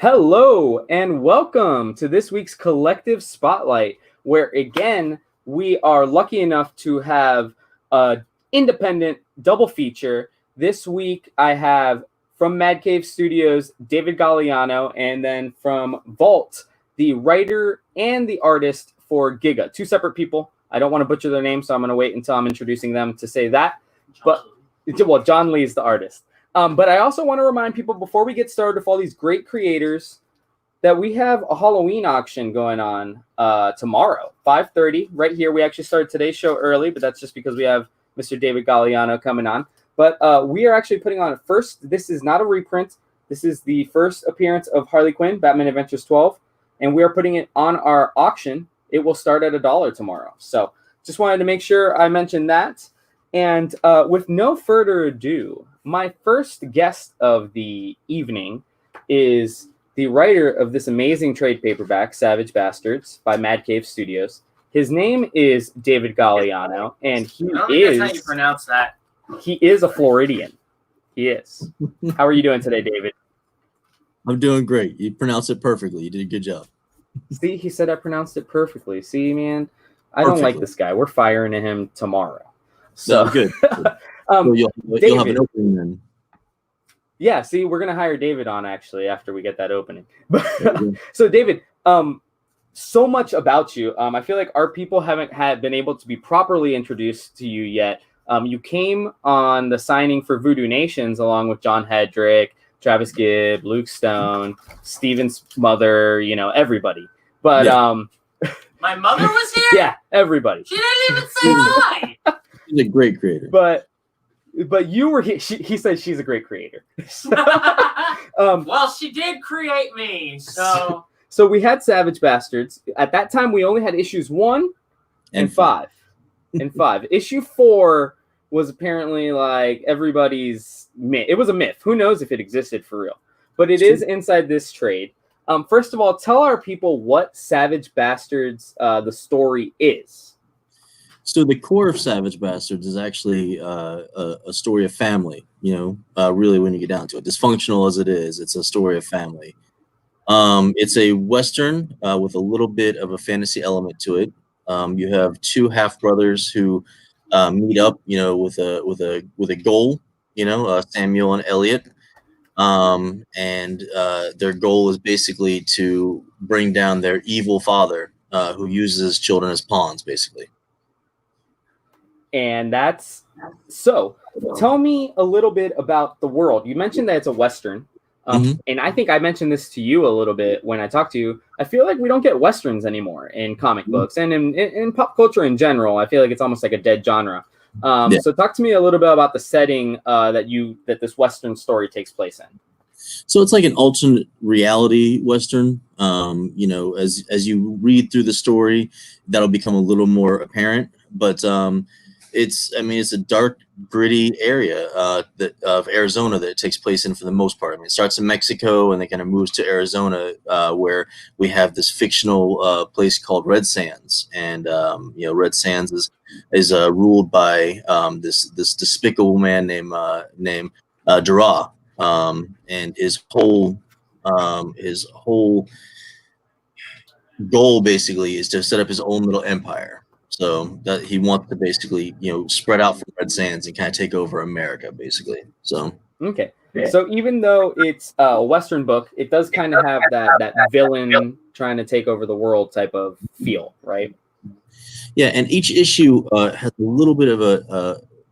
Hello and welcome to this week's Collective Spotlight, where again we are lucky enough to have an independent double feature. This week I have from Mad Cave Studios David Galliano, and then from Vault the writer and the artist for Giga. Two separate people. I don't want to butcher their names, so I'm going to wait until I'm introducing them to say that. But well, John Lee is the artist. But I also want to remind people before we get started with all these great creators that we have a Halloween auction going on tomorrow, 5:30, right here. We actually started today's show early, but that's just because we have Mr. David Galliano coming on. But we are actually putting on first. This is not a reprint. This is the first appearance of Harley Quinn, Batman Adventures 12, and we are putting it on our auction. It will start at $1 tomorrow. So just wanted to make sure I mentioned that. And with no further ado, my first guest of the evening is the writer of this amazing trade paperback, Savage Bastards, by Mad Cave Studios. His name is David Galliano, and that's how you pronounce that. He is a Floridian. He is. How are you doing today, David? I'm doing great. You pronounced it perfectly. You did a good job. See, he said I pronounced it perfectly. See, man, I don't like this guy. We're firing him tomorrow. So no, good. So you'll have an opening then. Yeah, see, we're gonna hire David on actually after we get that opening. So, David, so much about you. I feel like our people haven't been able to be properly introduced to you yet. You came on the signing for Voodoo Nations along with John Hedrick, Travis Gibb, Luke Stone, Steven's mother. You know, everybody. But my mother was here. Yeah, everybody. She didn't even say hi. She's a great creator. But you were he said she's a great creator. Well, she did create me. So we had Savage Bastards. At that time, we only had issues 1 and 5. Issue 4 was apparently like everybody's myth. It was a myth. Who knows if it existed for real? But it is inside this trade. First of all, tell our people what Savage Bastards, the story is. So the core of Savage Bastards is actually a story of family, really when you get down to it. Dysfunctional as it is, it's a story of family. It's a Western with a little bit of a fantasy element to it. You have two half-brothers who meet up, with a goal, Samuel and Elliot. And their goal is basically to bring down their evil father who uses children as pawns, basically. And that's so. Tell me a little bit about the world. You mentioned that it's a Western, and I think I mentioned this to you a little bit when I talked to you. I feel like we don't get Westerns anymore in comic books and in pop culture in general. I feel like it's almost like a dead genre. So talk to me a little bit about the setting that this Western story takes place in. So it's like an alternate reality Western. As you read through the story, that'll become a little more apparent. But it's a dark, gritty area of Arizona that it takes place in for the most part. I mean, it starts in Mexico and then kind of moves to Arizona, where we have this fictional place called Red Sands, and Red Sands is ruled by this despicable man named Dara, and his whole goal basically is to set up his own little empire. So that he wants to basically, spread out from Red Sands and kind of take over America, basically. So okay. So even though it's a Western book, it does kind of have that villain trying to take over the world type of feel, right? Yeah, and each issue has a little bit of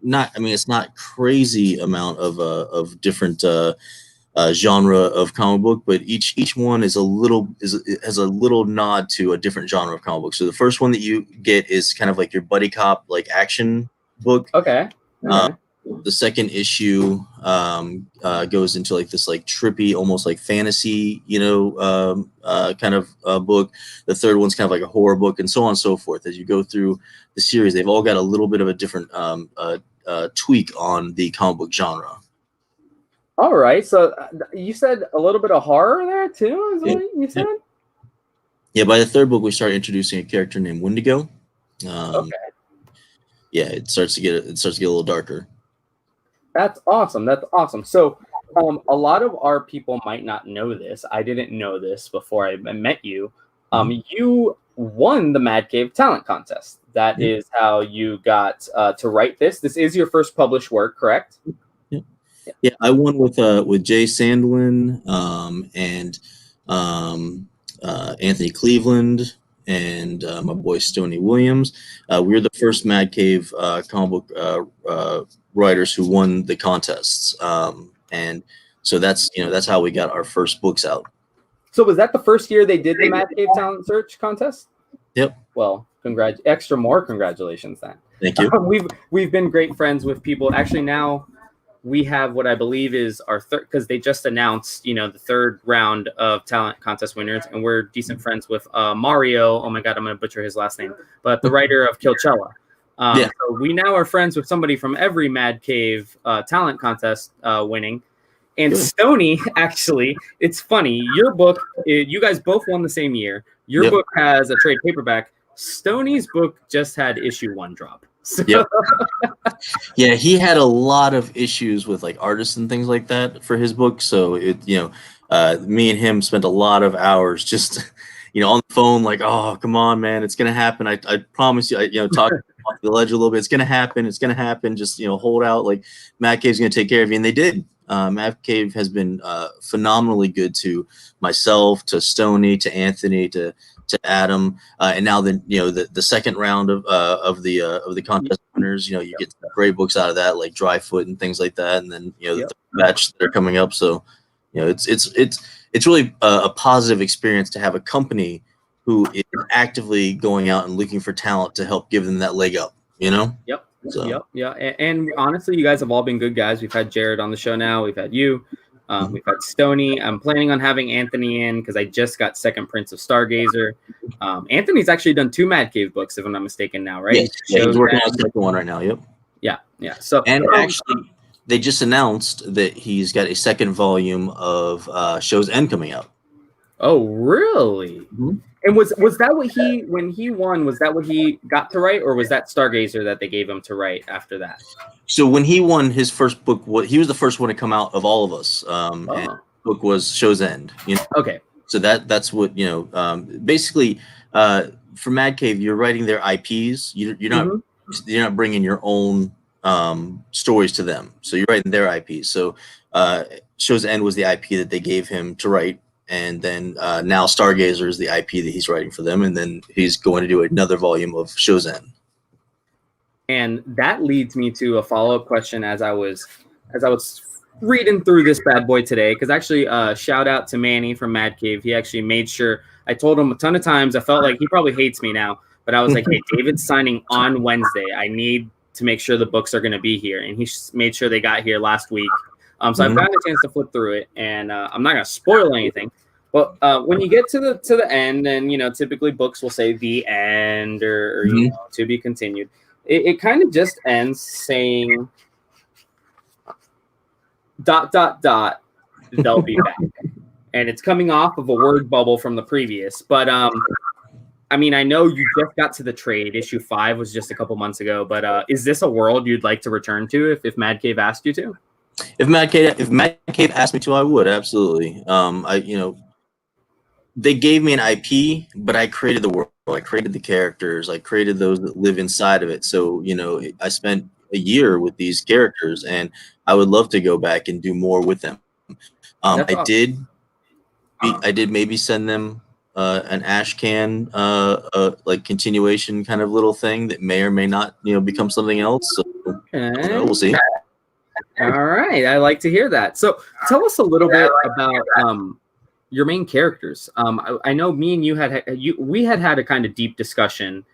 it's not crazy amount of different genre of comic book, but each one has a little nod to a different genre of comic book. So the first one that you get is kind of like your buddy cop like action book. Okay. The second issue goes into like this like trippy, almost like fantasy, kind of book. The third one's kind of like a horror book, and so on and so forth. As you go through the series, they've all got a little bit of a different tweak on the comic book genre. All right. So you said a little bit of horror there too, is what you said? Yeah, by the third book, we start introducing a character named Wendigo. Okay. Yeah, it starts to get a little darker. That's awesome. So A lot of our people might not know this. I didn't know this before I met you. You won the Mad Cave Talent Contest. That is how you got to write this. This is your first published work, correct? Yeah, I won with Jay Sandlin and Anthony Cleveland and my boy Stoney Williams. We were the first Mad Cave comic book writers who won the contests, and so that's how we got our first books out. So was that the first year they did the Mad Cave Talent Search Contest? Yep. Well, congratulations then. Thank you. We've been great friends with people. Actually, now we have what I believe is our third, because they just announced, the third round of talent contest winners, and we're decent friends with Mario. Oh my God, I'm going to butcher his last name, but the writer of Kilchella. So we now are friends with somebody from every Mad Cave talent contest winning. And Stoney, actually, it's funny. Your book, you guys both won the same year. Your book has a trade paperback. Stoney's book just had issue 1 drop. So. Yeah, he had a lot of issues with like artists and things like that for his book. So me and him spent a lot of hours just on the phone, like, oh, come on, man, it's gonna happen. I promise you. Talk off the ledge a little bit. It's gonna happen. It's gonna happen. Just hold out. Like Mad Cave's gonna take care of you, and they did. Mad Cave has been phenomenally good to myself, to Stoney, to Anthony, to Adam, and now the second round of the contest winners. You get great books out of that, like Dryfoot and things like that, and then the batch that are coming up. So it's really a positive experience to have a company who is actively going out and looking for talent to help give them that leg up. Yep. So. Yep. And honestly, you guys have all been good guys. We've had Jared on the show now. We've had you. We've had Stoney. I'm planning on having Anthony in because I just got second prints of Stargazer. Anthony's actually done 2 Mad Cave books, if I'm not mistaken now, right? Yes. Yeah, he's working on the second one right now. Yep. Yeah. So actually, they just announced that he's got a second volume of Show's End coming out. Oh, really? Mm-hmm. And was that what when he won, was that what he got to write, or was that Stargazer that they gave him to write after that? So when he won his first book, he was the first one to come out of all of us. And the book was Show's End. Okay. So that's what basically for Mad Cave, you're writing their IPs. You're not bringing your own stories to them. So you're writing their IPs. So Show's End was the IP that they gave him to write. And then now Stargazer is the IP that he's writing for them, and then he's going to do another volume of Show's End. And that leads me to a follow-up question as I was reading through this bad boy today, because actually shout out to Manny from Mad Cave. He actually made sure, I told him a ton of times, I felt like he probably hates me now, but I was like, hey, David's signing on Wednesday. I need to make sure the books are going to be here. And he made sure they got here last week. So I've gotten a chance to flip through it, and I'm not going to spoil anything. But when you get to the end, and typically books will say the end or to be continued. It kind of just ends saying ... they'll be back, and it's coming off of a word bubble from the previous. But I mean, I know you just got to the trade. Issue 5 was just a couple months ago. But is this a world you'd like to return to if Mad Cave asked you to? If Mad Cave asked me to, I would absolutely. They gave me an IP, but I created the world. I created the characters. I created those that live inside of it. So I spent a year with these characters, and I would love to go back and do more with them. I did maybe send them an ash can like continuation kind of little thing that may or may not become something else. So we'll see. All right, I like to hear that. So tell us a little bit about your main characters. I know me and you had a kind of deep discussion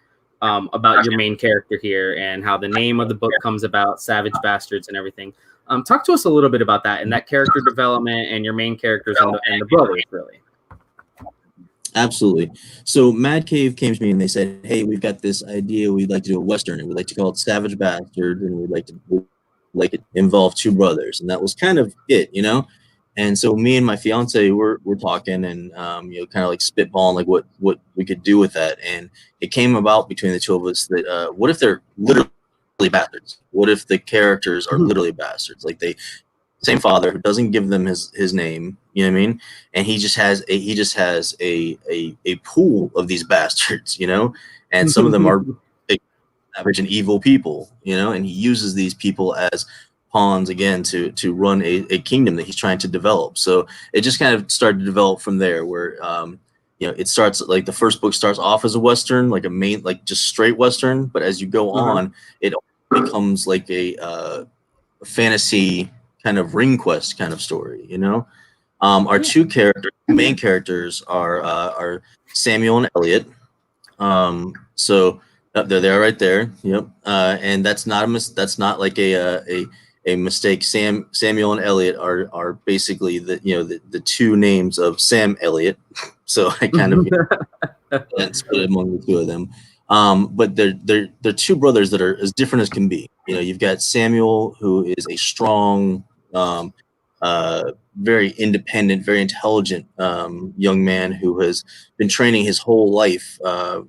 about your main character here and how the name of the book comes about, Savage Bastards and everything. Talk to us a little bit about that and that character development and your main characters and the brothers, really. Absolutely. So Mad Cave came to me and they said, hey, we've got this idea. We'd like to do a Western, and we'd like to call it Savage Bastards, and we'd like it involve 2 brothers. And that was kind of it, And so me and my fiance we're talking and kind of like spitballing like what we could do with that. And it came about between the 2 of us that what if they're literally bastards? What if the characters are literally bastards? Like same father, who doesn't give them his name. You know what I mean? And he just has a pool of these bastards. You know, and some of them are savage and evil people. You know, and he uses these people as pawns again to run a kingdom that he's trying to develop. So it just kind of started to develop from there, where you know, it starts like the first book starts off as a Western, like a main, like just straight Western, but as you go on, it becomes like a fantasy kind of ring quest kind of story, you know. Our two main characters are Samuel and Elliot. So there they are right there. Yep. And that's not like a mistake. Samuel and Elliot are basically the two names of Sam Elliott. So I kind of split it among the two of them. But they're two brothers that are as different as can be. You know, you've got Samuel, who is a strong, very independent, very intelligent young man who has been training his whole life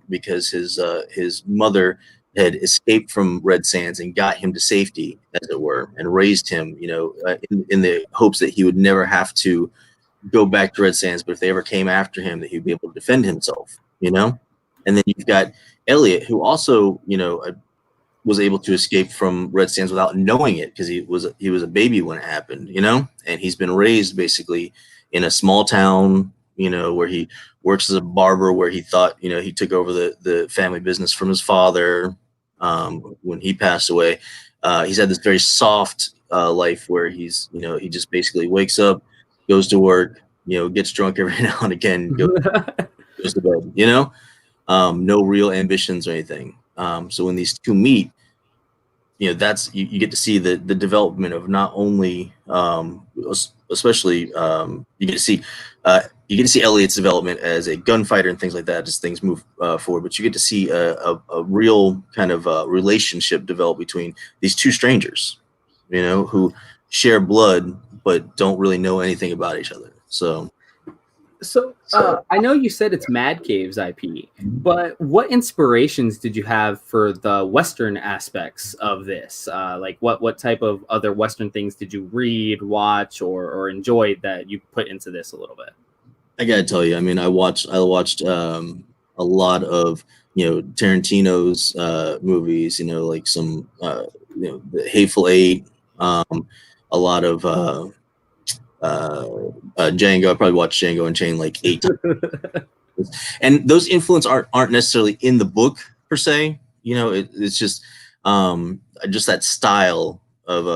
because his mother had escaped from Red Sands and got him to safety, as it were, and raised him, you know, in the hopes that he would never have to go back to Red Sands, but if they ever came after him, that he'd be able to defend himself, you know. And then you've got Elliot, who also, you know, was able to escape from Red Sands without knowing it, because he was a baby when it happened, you know, and he's been raised basically in a small town, you know, where he works as a barber, where he thought, you know, he took over the family business from his father when he passed away. He's had this very soft life where he's, you know, he just basically wakes up, goes to work, you know, gets drunk every now and again, goes to bed, you know. No real ambitions or anything. So when these two meet, you know, that's you get to see the development of not only especially you get to see Elliot's development as a gunfighter and things like that as things move forward, but you get to see a real kind of relationship develop between these two strangers, you know, who share blood but don't really know anything about each other. So I know you said it's Mad Cave's IP, but what inspirations did you have for the Western aspects of this? Like what type of other Western things did you read, watch, or enjoy that you put into this a little bit? I gotta tell you, I mean, I watched a lot of, you know, Tarantino's movies, you know, like some you know, the Hateful Eight, a lot of Django. I probably watched Django Unchained like 8 times. And those influences aren't necessarily in the book per se. You know, it's just that style of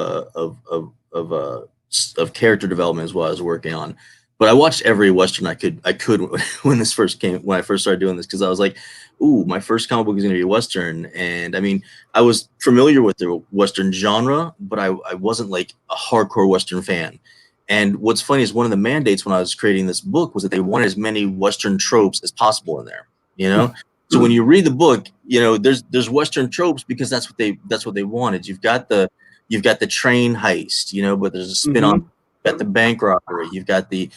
character development is what I was working on. But I watched every Western I could when I first started doing this, because I was like, ooh, my first comic book is going to be a Western. And I mean, I was familiar with the Western genre, but I wasn't like a hardcore Western fan. And what's funny is one of the mandates when I was creating this book was that they wanted as many Western tropes as possible in there, you know? So when you read the book, you know, there's Western tropes because that's what they wanted. You've got the train heist, you know, but there's a spin on. You've got the bank robbery. You've got the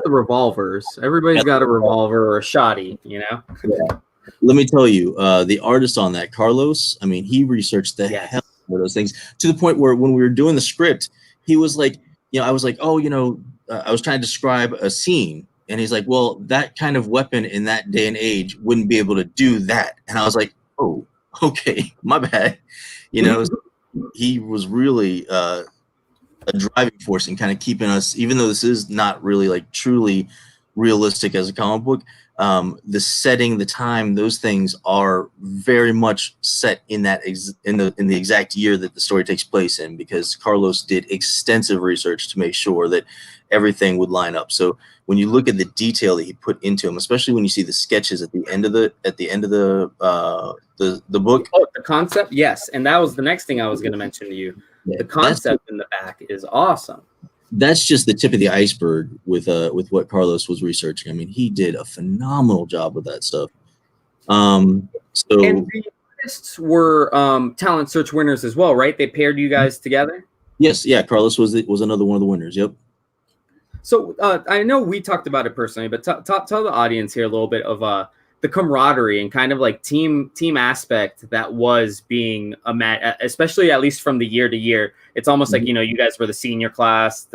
revolvers. Everybody's got a revolver or a shotty, you know. Yeah. Let me tell you, the artist on that, Carlos. I mean, he researched the hell out of those things to the point where when we were doing the script, he was like, you know, I was like, oh, you know, I was trying to describe a scene, and he's like, well, that kind of weapon in that day and age wouldn't be able to do that. And I was like, oh, okay, my bad. You know, he was really a driving force in kind of keeping us, even though this is not really like truly realistic as a comic book, the setting, the time, those things are very much set in that in the exact year that the story takes place in, because Carlos did extensive research to make sure that everything would line up. So when you look at the detail that he put into them, especially when you see the sketches at the end of the book. Oh, the concept, yes, and that was the next thing I was going to mention to you. Yeah, the concept in the back is awesome. That's just the tip of the iceberg with what Carlos was researching. I mean, he did a phenomenal job with that stuff. And the artists were talent search winners as well, right? They paired you guys together. Yes, yeah. Carlos was another one of the winners. Yep. So I know we talked about it personally, but tell the audience here a little bit of the camaraderie and kind of like team aspect that was being especially at least from the year to year. It's almost like, you know, you guys were the senior class,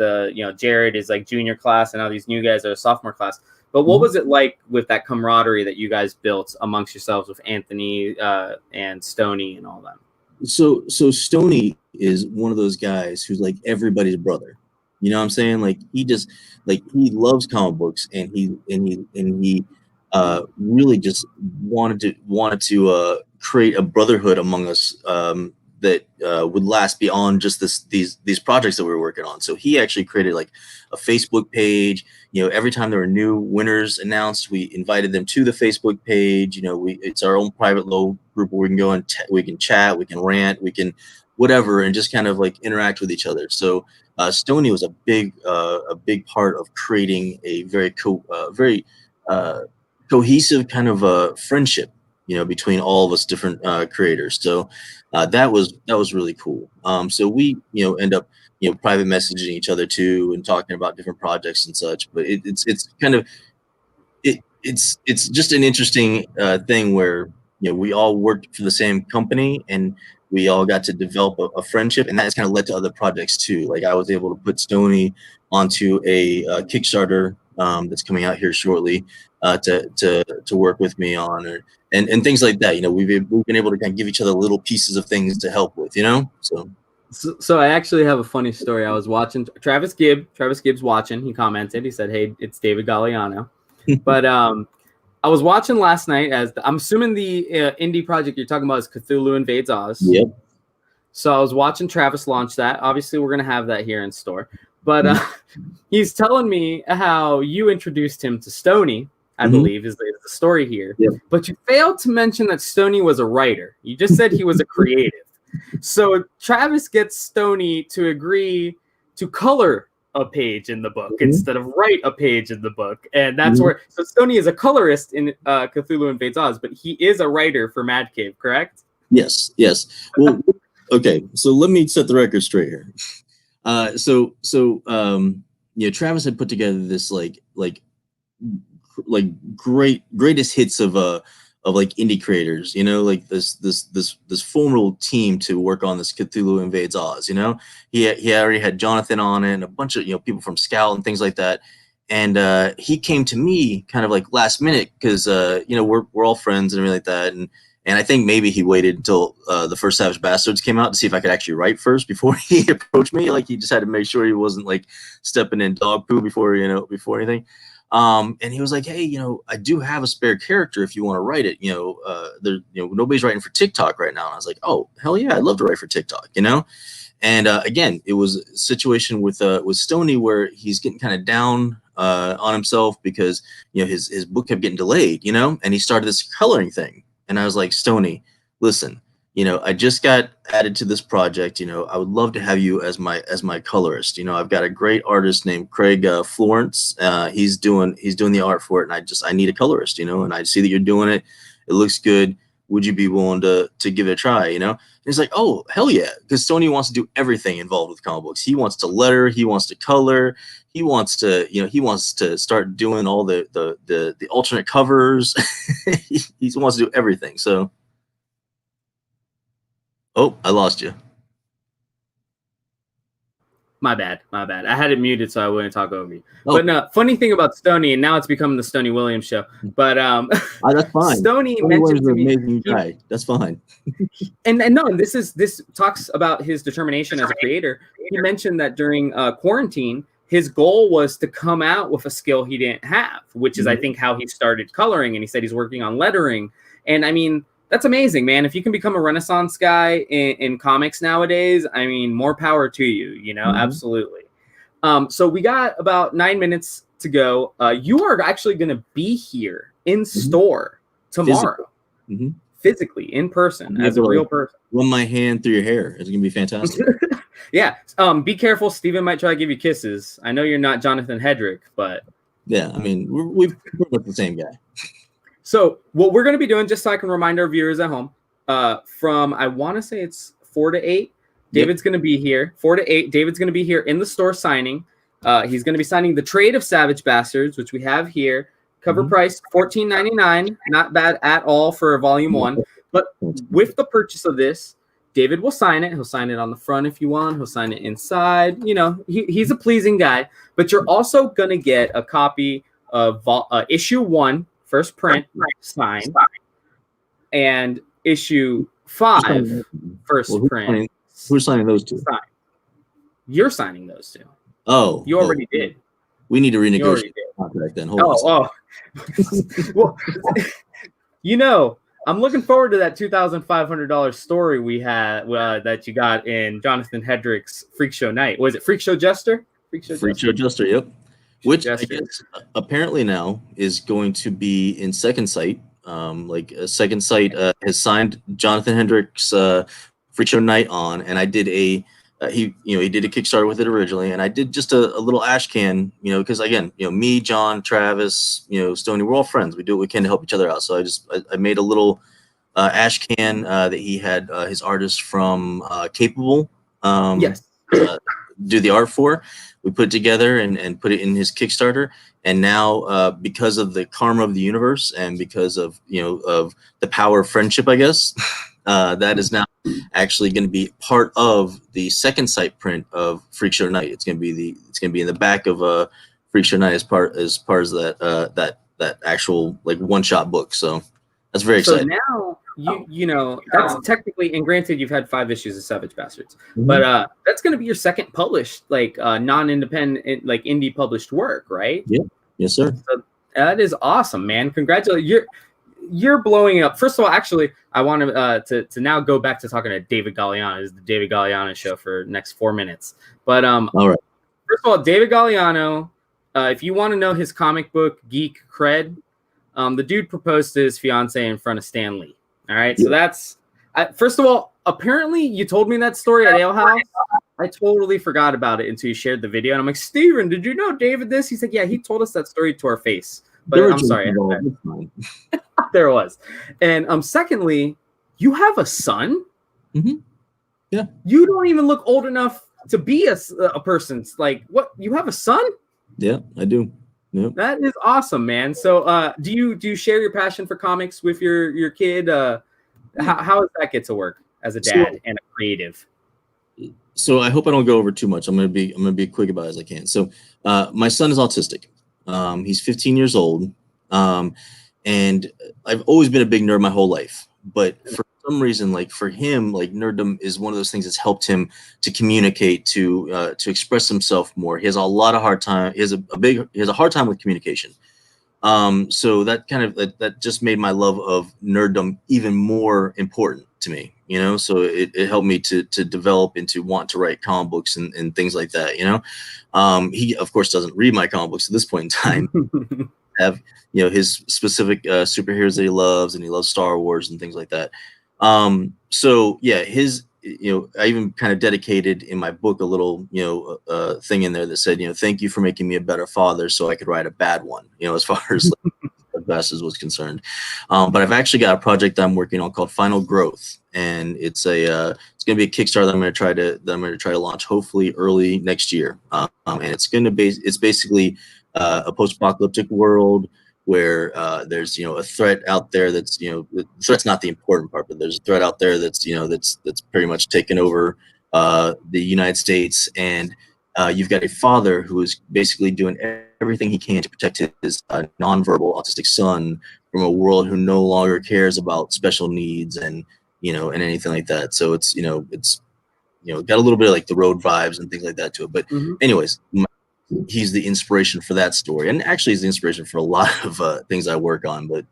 Jared is like junior class, and now these new guys are a sophomore class. But what was it like with that camaraderie that you guys built amongst yourselves with Anthony and Stoney and all them? So Stoney is one of those guys who's like everybody's brother. You know what I'm saying? Like he loves comic books, and he really just wanted to create a brotherhood among us that would last beyond just these projects that we were working on. So he actually created like a Facebook page. You know, every time there were new winners announced, we invited them to the Facebook page. You know, it's our own private little group where we can go and we can chat, we can rant, we can whatever, and just kind of like interact with each other. So Stoney was a big part of creating a very cohesive kind of a friendship, you know, between all of us different creators. So that was really cool. So we, you know, end up, you know, private messaging each other too and talking about different projects and such. But it's just an interesting thing where, you know, we all worked for the same company and we all got to develop a friendship, and that has kind of led to other projects too. Like I was able to put Stoney onto a Kickstarter that's coming out here shortly to work with me on, and things like that. You know, we've been able to kind of give each other little pieces of things to help with, you know. So I actually have a funny story. I was watching Travis Gibbs watching. He commented. He said, "Hey, it's David Galliano." But I was watching last night I'm assuming the indie project you're talking about is Cthulhu Invades Oz. Yep. So I was watching Travis launch that. Obviously, we're going to have that here in store. But he's telling me how you introduced him to Stoney, I believe, is the story here. Yep. But you failed to mention that Stoney was a writer. You just said he was a creative. So Travis gets Stoney to agree to color a page in the book instead of write a page in the book. And that's where, so Stoney is a colorist in Cthulhu Invades Oz, but he is a writer for Mad Cave, correct? Yes. Well, okay. So let me set the record straight here. So you know, Travis had put together this like greatest hits of like indie creators, you know, like this formidable team to work on this Cthulhu Invades Oz. You know, he already had Jonathan on it and a bunch of, you know, people from Scout and things like that. And he came to me kind of like last minute because you know, we're all friends and everything like that. And I think maybe he waited until the first Savage Bastards came out to see if I could actually write first before he approached me. Like he just had to make sure he wasn't like stepping in dog poo before anything. And he was like, "Hey, you know, I do have a spare character if you want to write it. You know, nobody's writing for TikTok right now." And I was like, "Oh, hell yeah, I'd love to write for TikTok." You know, and again, it was a situation with Stoney where he's getting kind of down on himself because, you know, his book kept getting delayed. You know, and he started this coloring thing, and I was like, "Stoney, listen. You know, I just got added to this project. You know, I would love to have you as my colorist. You know, I've got a great artist named Craig Florence. He's doing the art for it, and I need a colorist. You know, and I see that you're doing it. It looks good. Would you be willing to give it a try? You know?" And he's like, "Oh, hell yeah!" Because Stoney wants to do everything involved with comic books. He wants to letter. He wants to color. He wants to start doing all the alternate covers. he wants to do everything. So. Oh, I lost you. My bad. I had it muted so I wouldn't talk over you. Oh. But no, funny thing about Stoney, and now it's becoming the Stoney Williams show. But that's fine. Stoney mentioned to me, amazing guy. That's fine. and this talks about his determination as a creator. He mentioned that during quarantine, his goal was to come out with a skill he didn't have, which is I think how he started coloring. And he said he's working on lettering. And I mean, that's amazing, man. If you can become a Renaissance guy in comics nowadays, I mean, more power to you, you know, absolutely. So we got about 9 minutes to go. You are actually going to be here in store tomorrow, physically in person as a real person. Run my hand through your hair. It's going to be fantastic. Yeah. Be careful. Steven might try to give you kisses. I know you're not Jonathan Hedrick, but. Yeah, I mean, we're the same guy. So what we're going to be doing, just so I can remind our viewers at home, from I want to say it's 4 to 8. David's going to be here. 4 to 8. David's going to be here in the store signing. He's going to be signing the Trade of Savage Bastards, which we have here. Cover price $14.99. Not bad at all for a volume 1. But with the purchase of this, David will sign it. He'll sign it on the front if you want. He'll sign it inside. You know, he's a pleasing guy. But you're also going to get a copy of issue 1, first print, signed, and issue 5, first print. Who's signing those two? You're signing those two. Oh. You already did. We need to renegotiate the contract then. Well, you know, I'm looking forward to that $2,500 story we had that you got in Jonathan Hedrick's Freak Show Night. Was it Freak Show Jester? Freak Show Jester, yep. Which I guess apparently now is going to be in Second Sight. Second Sight has signed Jonathan Hendrick's Freak Show Night on, and I did he did a Kickstarter with it originally, and I did just a little ash can, because again, me, John, Travis, Stoney, we're all friends. We do what we can to help each other out. So I made a little ash can that he had his artist from Capable do the art for. We put it together and put it in his Kickstarter. And now, because of the karma of the universe and because of of the power of friendship, I guess, that is now actually going to be part of the Second Sight print of Freak Show Night. It's going to be in the back of Freak Show Night as part of that actual like one-shot book. So that's very exciting. So now that's technically, and granted, you've had 5 issues of Savage Bastards, but that's going to be your second published, like non-independent, like indie published work, right? Yeah. Yes, sir. So that is awesome, man. Congratulations. You're blowing it up. First of all, actually, I want to now go back to talking to David Galliano. This is the David Galliano show for the next 4 minutes. But all right. First of all, David Galliano, if you want to know his comic book geek cred, the dude proposed to his fiance in front of Stan Lee. All right, so that's first of all. Apparently, you told me that story at Ale House. I totally forgot about it until you shared the video, and I'm like, Steven, did you know David this? He's like, yeah, he told us that story to our face. But I'm sorry. There was. And secondly, you have a son? Mm-hmm. Yeah. You don't even look old enough to be a person. Like, what? You have a son? Yeah, I do. Yep. That is awesome, man. So do you share your passion for comics with your kid? How does that get to work as a dad and a creative? So I hope I don't go over too much. I'm gonna be quick about it as I can. So my son is autistic. He's 15 years old. And I've always been a big nerd my whole life. But for some reason, like for him, like nerddom is one of those things that's helped him to communicate, to express himself more. He has a lot of hard time. He has a hard time with communication. So that kind of that just made my love of nerddom even more important to me, so it helped me to develop into want to write comic books and things like that. He of course doesn't read my comic books at this point in time. Have his specific superheroes that he loves, and he loves Star Wars and things like that. So yeah, I even kind of dedicated in my book a little thing in there that said, thank you for making me a better father so I could write a bad one, as far as Bastards was concerned. But I've actually got a project that I'm working on called Final Growth, and it's going to be a Kickstarter that I'm going to try to launch hopefully early next year. And it's basically a post-apocalyptic world where there's a threat out there that's the threat's not the important part, but there's a threat out there that's that's pretty much taken over the United States, and you've got a father who is basically doing everything he can to protect his nonverbal autistic son from a world who no longer cares about special needs and and anything like that. So it's got a little bit of like the Road vibes and things like that to it. But anyways, he's the inspiration for that story, and actually he's the inspiration for a lot of things I work on. But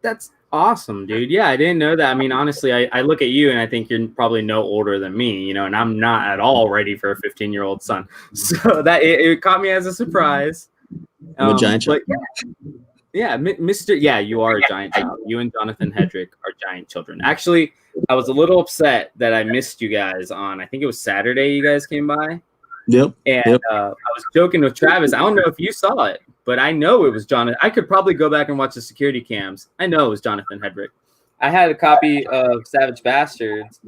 that's awesome, dude. Yeah, I didn't know that. I mean, honestly, I look at you and I think you're probably no older than me, and I'm not at all ready for a 15-year-old son. So that it caught me as a surprise. I'm a giant child. Yeah, Mr. Yeah, you are a giant child. You and Jonathan Hedrick are giant children. Actually, I was a little upset that I missed you guys on, I think it was Saturday you guys came by. Yep. And I was joking with Travis. I don't know if you saw it, but I know it was Jonathan. I could probably go back and watch the security cams. I know it was Jonathan Hedrick. I had a copy of Savage Bastards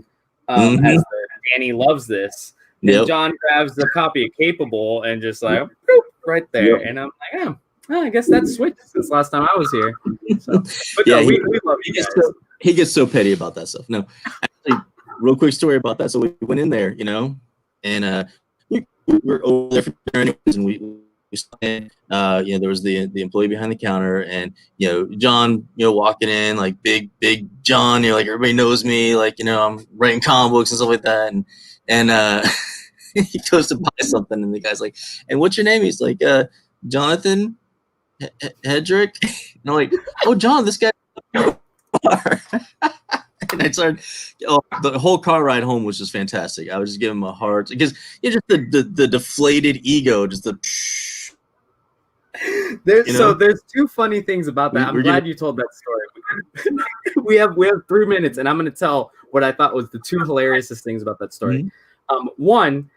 as the Danny Loves This. And John grabs the copy of Capable and just like, boop, right there. And I'm like, Oh, I guess that's switched since last time I was here. So. But Yeah, no, we love you guys. He gets so petty about that stuff. No, actually, real quick story about that. So we went in there, and we were over there for dinner anyways, and we there was the employee behind the counter, and John, walking in like big John, like everybody knows me, like I'm writing comic books and stuff like that, and he goes to buy something, and the guy's like, "And what's your name?" He's like, "Jonathan Hedrick." And I'm like, "Oh, John, this guy." And I started. The whole car ride home was just fantastic. I was just giving him a hard because just the deflated ego, just the. There's two funny things about that. I'm glad you told that story. we have 3 minutes, and I'm going to tell what I thought was the two hilariousest things about that story. Mm-hmm. One,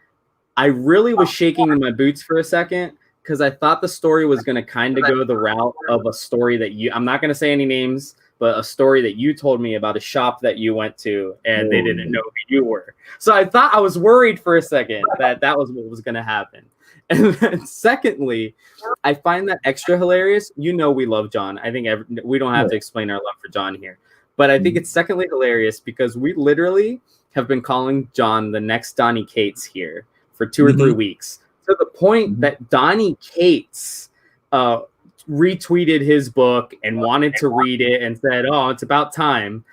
I really was shaking in my boots for a second because I thought the story was going to kind of go the route of a story that I'm not going to say any names, but a story that you told me about a shop that you went to and they didn't know who you were. So I was worried for a second that was what was going to happen. And then secondly, I find that extra hilarious. We love John. I think we don't have to explain our love for John here. But I think it's secondly hilarious because we literally have been calling John the next Donnie Cates here for 2 or 3 weeks, to the point that Donnie Cates retweeted his book and wanted to read it and said, "Oh, it's about time."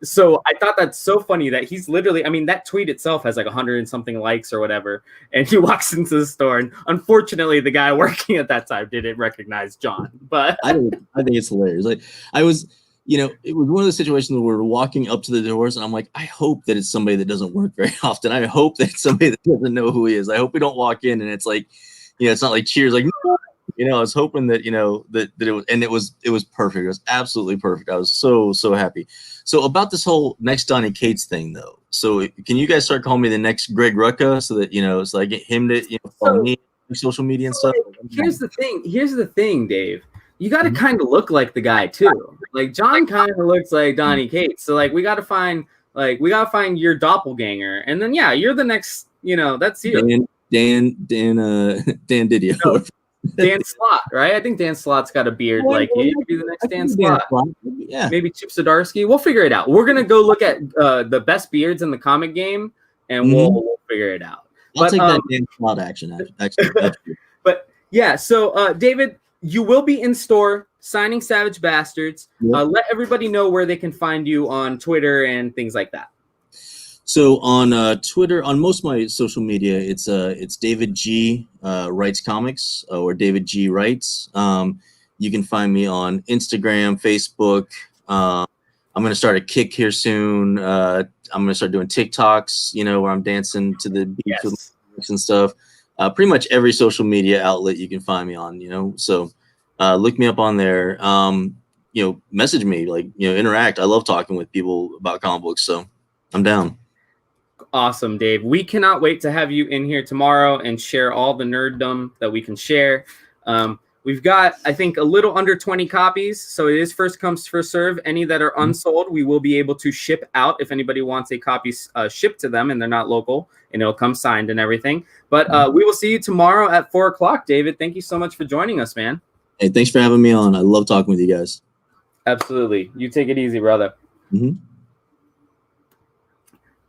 So I thought that's so funny that he's literally, that tweet itself has like 100 and something likes or whatever. And he walks into the store, and unfortunately the guy working at that time didn't recognize John, but I think it's hilarious. Like I was, it was one of the situations where we're walking up to the doors and I'm like, I hope that it's somebody that doesn't work very often. I hope that it's somebody that doesn't know who he is. I hope we don't walk in and it's like, it's not like cheers, like, I was hoping that, that it was, and it was perfect. It was absolutely perfect. I was so happy. So about this whole next Donnie Cates thing though. So can you guys start calling me the next Greg Rucka so that, so I get him to, follow me on social media and stuff? Here's the thing, Dave. You got to kind of look like the guy too. Like John kind of looks like Donnie Cates. So like we got to find your doppelganger, and then you're the next. That's you. Dan Didio. No, Dan Slott, right? I think Dan Slott's got a beard like you. Could be the next Dan Slott. Yeah. Maybe Chip Zdarsky. We'll figure it out. We're gonna go look at the best beards in the comic game, and we'll figure it out. I'll take that Dan Slott action. Actually. But yeah, so David, you will be in store signing Savage Bastards. Let everybody know where they can find you on Twitter and things like that. So on Twitter, on most of my social media, it's David G Writes Comics or David G Writes. You can find me on Instagram, Facebook. I'm going to start a kick here soon. I'm going to start doing TikToks, where I'm dancing to the beat and stuff. Pretty much every social media outlet you can find me on, so look me up on there. Message me, interact. I love talking with people about comic books, so I'm down. Awesome, Dave. We cannot wait to have you in here tomorrow and share all the nerddom that we can share. We've got, I think, a little under 20 copies, so it is first come, first serve. Any that are unsold, we will be able to ship out if anybody wants a copy shipped to them and they're not local, and it'll come signed and everything. But we will see you tomorrow at 4 o'clock, David. Thank you so much for joining us, man. Hey, thanks for having me on. I love talking with you guys. Absolutely. You take it easy, brother. Mm-hmm.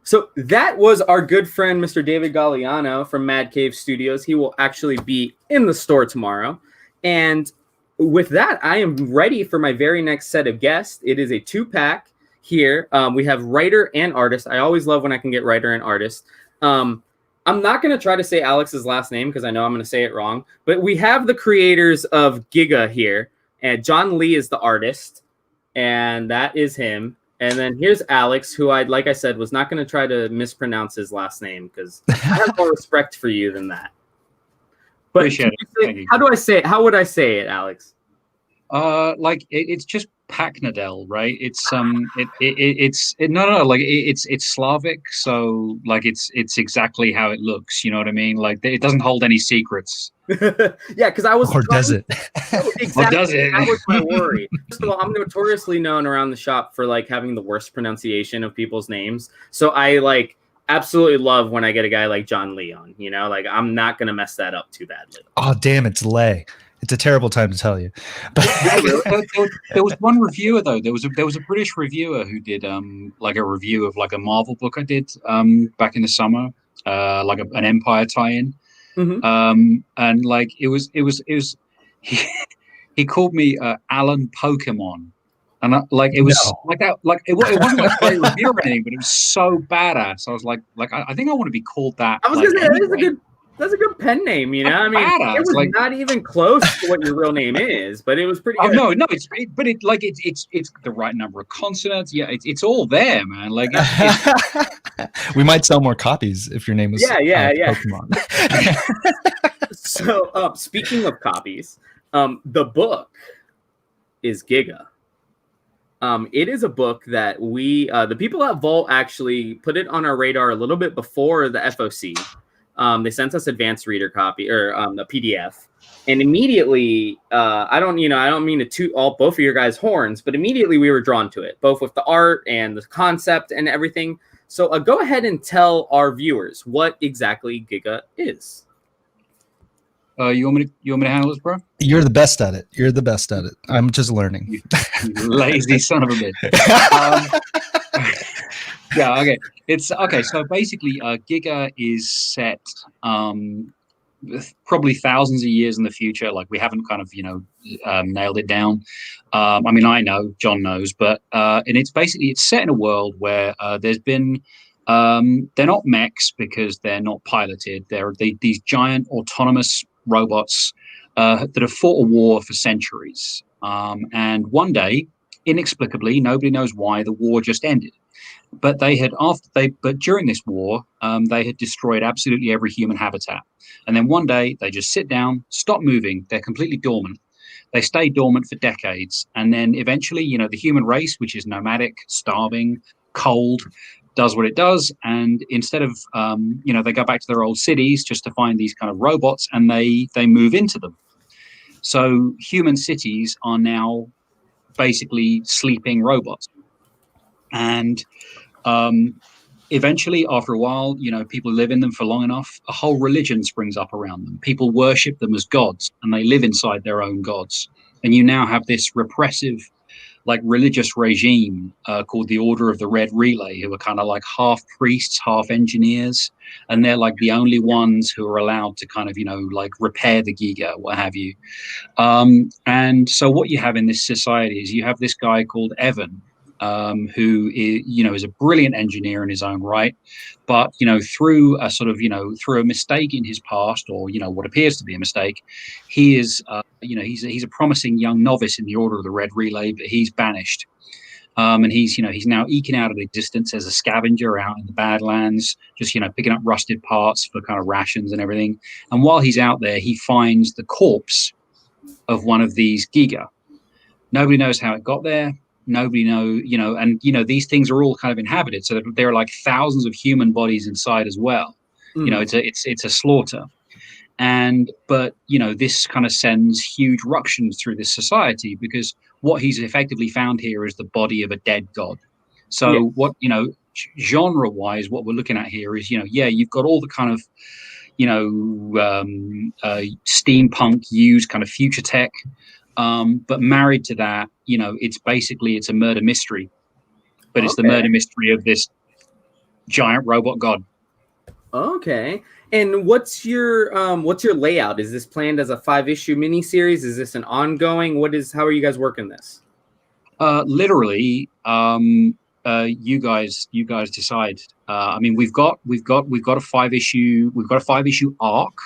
So that was our good friend, Mr. David Galliano from Mad Cave Studios. He will actually be in the store tomorrow. And with that, I am ready for my very next set of guests. It is a 2-pack here. We have writer and artist. I always love when I can get writer and artist. I'm not going to try to say Alex's last name because I know I'm going to say it wrong. But we have the creators of Giga here. And John Lee is the artist. And that is him. And then here's Alex, who like I said, was not going to try to mispronounce his last name because I have more respect for you than that. But Appreciate it. How do I say it? How would I say it, Alex? It's just Paknadel, right? It's it's Slavic, so like it's exactly how it looks. You know what I mean? Like it doesn't hold any secrets. Yeah, because I was. Or does it? Exactly. Or does it? That was my worry. First of all, I'm notoriously known around the shop for like having the worst pronunciation of people's names. So I absolutely love when I get a guy like John Lee on. I'm not gonna mess that up too badly. Oh damn, it's Lay. It's a terrible time to tell you. There was one reviewer though. There was a British reviewer who did like a review of like a Marvel book I did back in the summer, like an Empire tie-in. And like it was he called me Alan Pokemon. And it was like that, like it wasn't like a great review or anything, but it was so badass. I was like I think I want to be called that. I was gonna say that's a good pen name, you know. I mean, badass, it was like, not even close to what your real name is, but it was pretty. Oh good. no, it's the right number of consonants. Yeah, it's all there, man. Like we might sell more copies if your name was Pokemon. So, speaking of copies, the book is Giga. It is a book that we, the people at Vault, actually put it on our radar a little bit before the FOC. They sent us advanced reader copy or the PDF, and immediately, I don't mean to toot both of your guys' horns, but immediately we were drawn to it, both with the art and the concept and everything. So, go ahead and tell our viewers what exactly Giga is. You want me to handle this, bro? You're the best at it. You're the best at it. I'm just learning. You lazy son of a bitch. Yeah, okay. It's okay. So basically, Giga is set probably thousands of years in the future. Like we haven't kind of nailed it down. I mean, I know, John knows, but and it's set in a world where there's been they're not mechs because they're not piloted. They're these giant autonomous robots that have fought a war for centuries. And one day, inexplicably, nobody knows why, the war just ended. But during this war, they had destroyed absolutely every human habitat. And then one day they just sit down, stop moving. They're completely dormant. They stay dormant for decades. And then eventually, the human race, which is nomadic, starving, cold, does what it does. And instead of, they go back to their old cities just to find these kind of robots, and they move into them. So human cities are now basically sleeping robots. And eventually, after a while, people live in them for long enough, a whole religion springs up around them. People worship them as gods, and they live inside their own gods. And you now have this repressive, like, religious regime called the Order of the Red Relay, who are kind of like half priests, half engineers. And they're like the only ones who are allowed to kind of, repair the Giga, what have you. And so what you have in this society is you have this guy called Evan, who is a brilliant engineer in his own right, but through a mistake in his past, or what appears to be a mistake, he is he's a promising young novice in the Order of the Red Relay, but he's banished, and he's now eking out an existence as a scavenger out in the Badlands, just picking up rusted parts for kind of rations and everything. And while he's out there, he finds the corpse of one of these Giga. Nobody knows how it got there. Nobody these things are all kind of inhabited, so there are like thousands of human bodies inside as well. It's a slaughter, but this kind of sends huge ructions through this society, because what he's effectively found here is the body of a dead god. So what genre wise, what we're looking at here is you've got all the kind of steampunk used kind of future tech. But married to that, it's a murder mystery, but it's the murder mystery of this giant robot god. Okay. And what's your layout? Is this planned as a 5-issue miniseries? Is this an ongoing? How are you guys working this? Literally, you guys decide. I mean, we've got a 5-issue arc.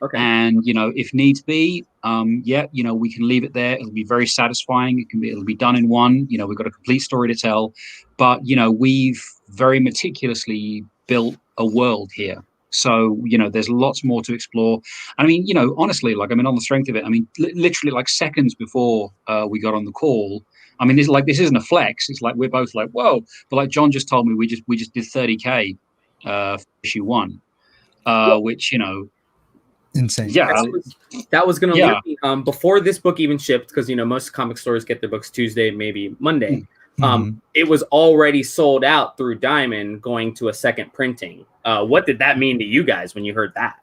Okay. And if needs be, we can leave it there. It'll be very satisfying. It'll be done in one. We've got a complete story to tell, but we've very meticulously built a world here. So there's lots more to explore. I mean, honestly, on the strength of it, I mean, literally like seconds before we got on the call, I mean, this isn't a flex. It's like we're both like, whoa. But like John just told me, we just did 30K for issue 1, which insane. Yeah, that was going to leave me before this book even shipped, because most comic stores get their books Tuesday, maybe Monday. It was already sold out through Diamond, going to a second printing. What did that mean to you guys when you heard that?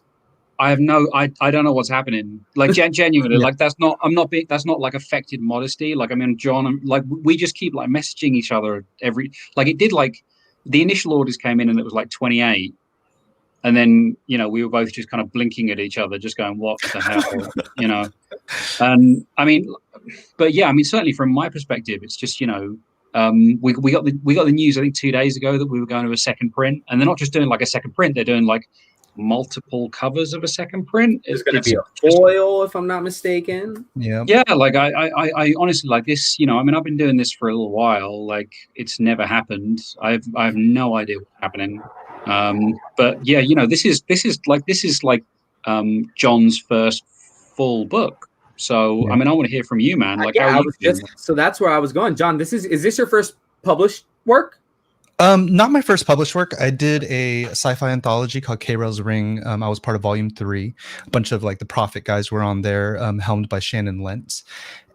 I don't know what's happening. Like genuinely, Yeah. like that's not like affected modesty. Like I mean, John, like we just keep like messaging each other it did like the initial orders came in and it was like 28. And then, we were both just kind of blinking at each other, just going, what the hell, And I mean, but yeah, I mean, certainly from my perspective, it's just, we got the news, I think 2 days ago that we were going to a second print, and they're not just doing like a second print, they're doing like multiple covers of a second print. It's going to be a foil, if I'm not mistaken. Yeah. Yeah. Like I honestly like this, I mean, I've been doing this for a little while, like it's never happened. I have no idea what's happening. But yeah, this is like John's first full book. So Yeah. I mean, I want to hear from you, man. Like, so that's where I was going, John. Is this your first published work? Not my first published work. I did a sci-fi anthology called K-Rail's Ring. I was part of volume 3. A bunch of like the Prophet guys were on there, helmed by Shannon Lentz.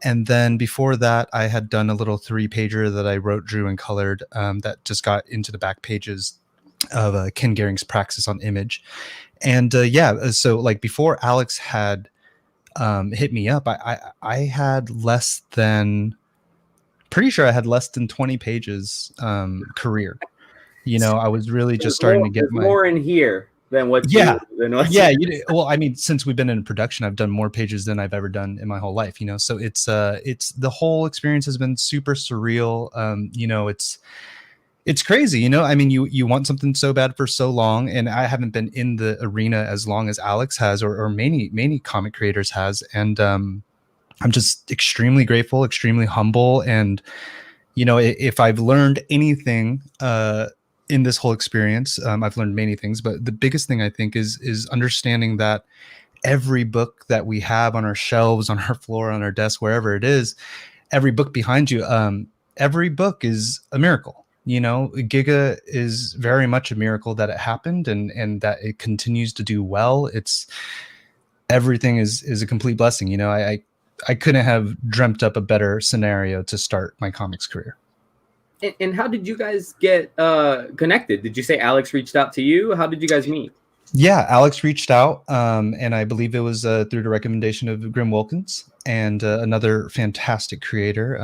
And then before that, I had done a little 3-pager that I wrote, drew, and colored that just got into the back pages of Ken Gehring's Praxis on Image. And so like before Alex had hit me up, I had pretty sure I had less than 20 pages career. I was really just starting to get more in here than what well, I mean, since we've been in production, I've done more pages than I've ever done in my whole life, so it's the whole experience has been super surreal. It's crazy, I mean, you want something so bad for so long, and I haven't been in the arena as long as Alex has, or many comic creators has, and I'm just extremely grateful, extremely humble, and if I've learned anything in this whole experience, I've learned many things, but the biggest thing I think is understanding that every book that we have on our shelves, on our floor, on our desk, wherever it is, every book behind you, every book is a miracle. Giga is very much a miracle that it happened and that it continues to do well. Everything is a complete blessing. I couldn't have dreamt up a better scenario to start my comics career. And how did you guys get connected? Did you say Alex reached out to you? How did you guys meet? Yeah, Alex reached out, and I believe it was through the recommendation of Grim Wilkins and another fantastic creator.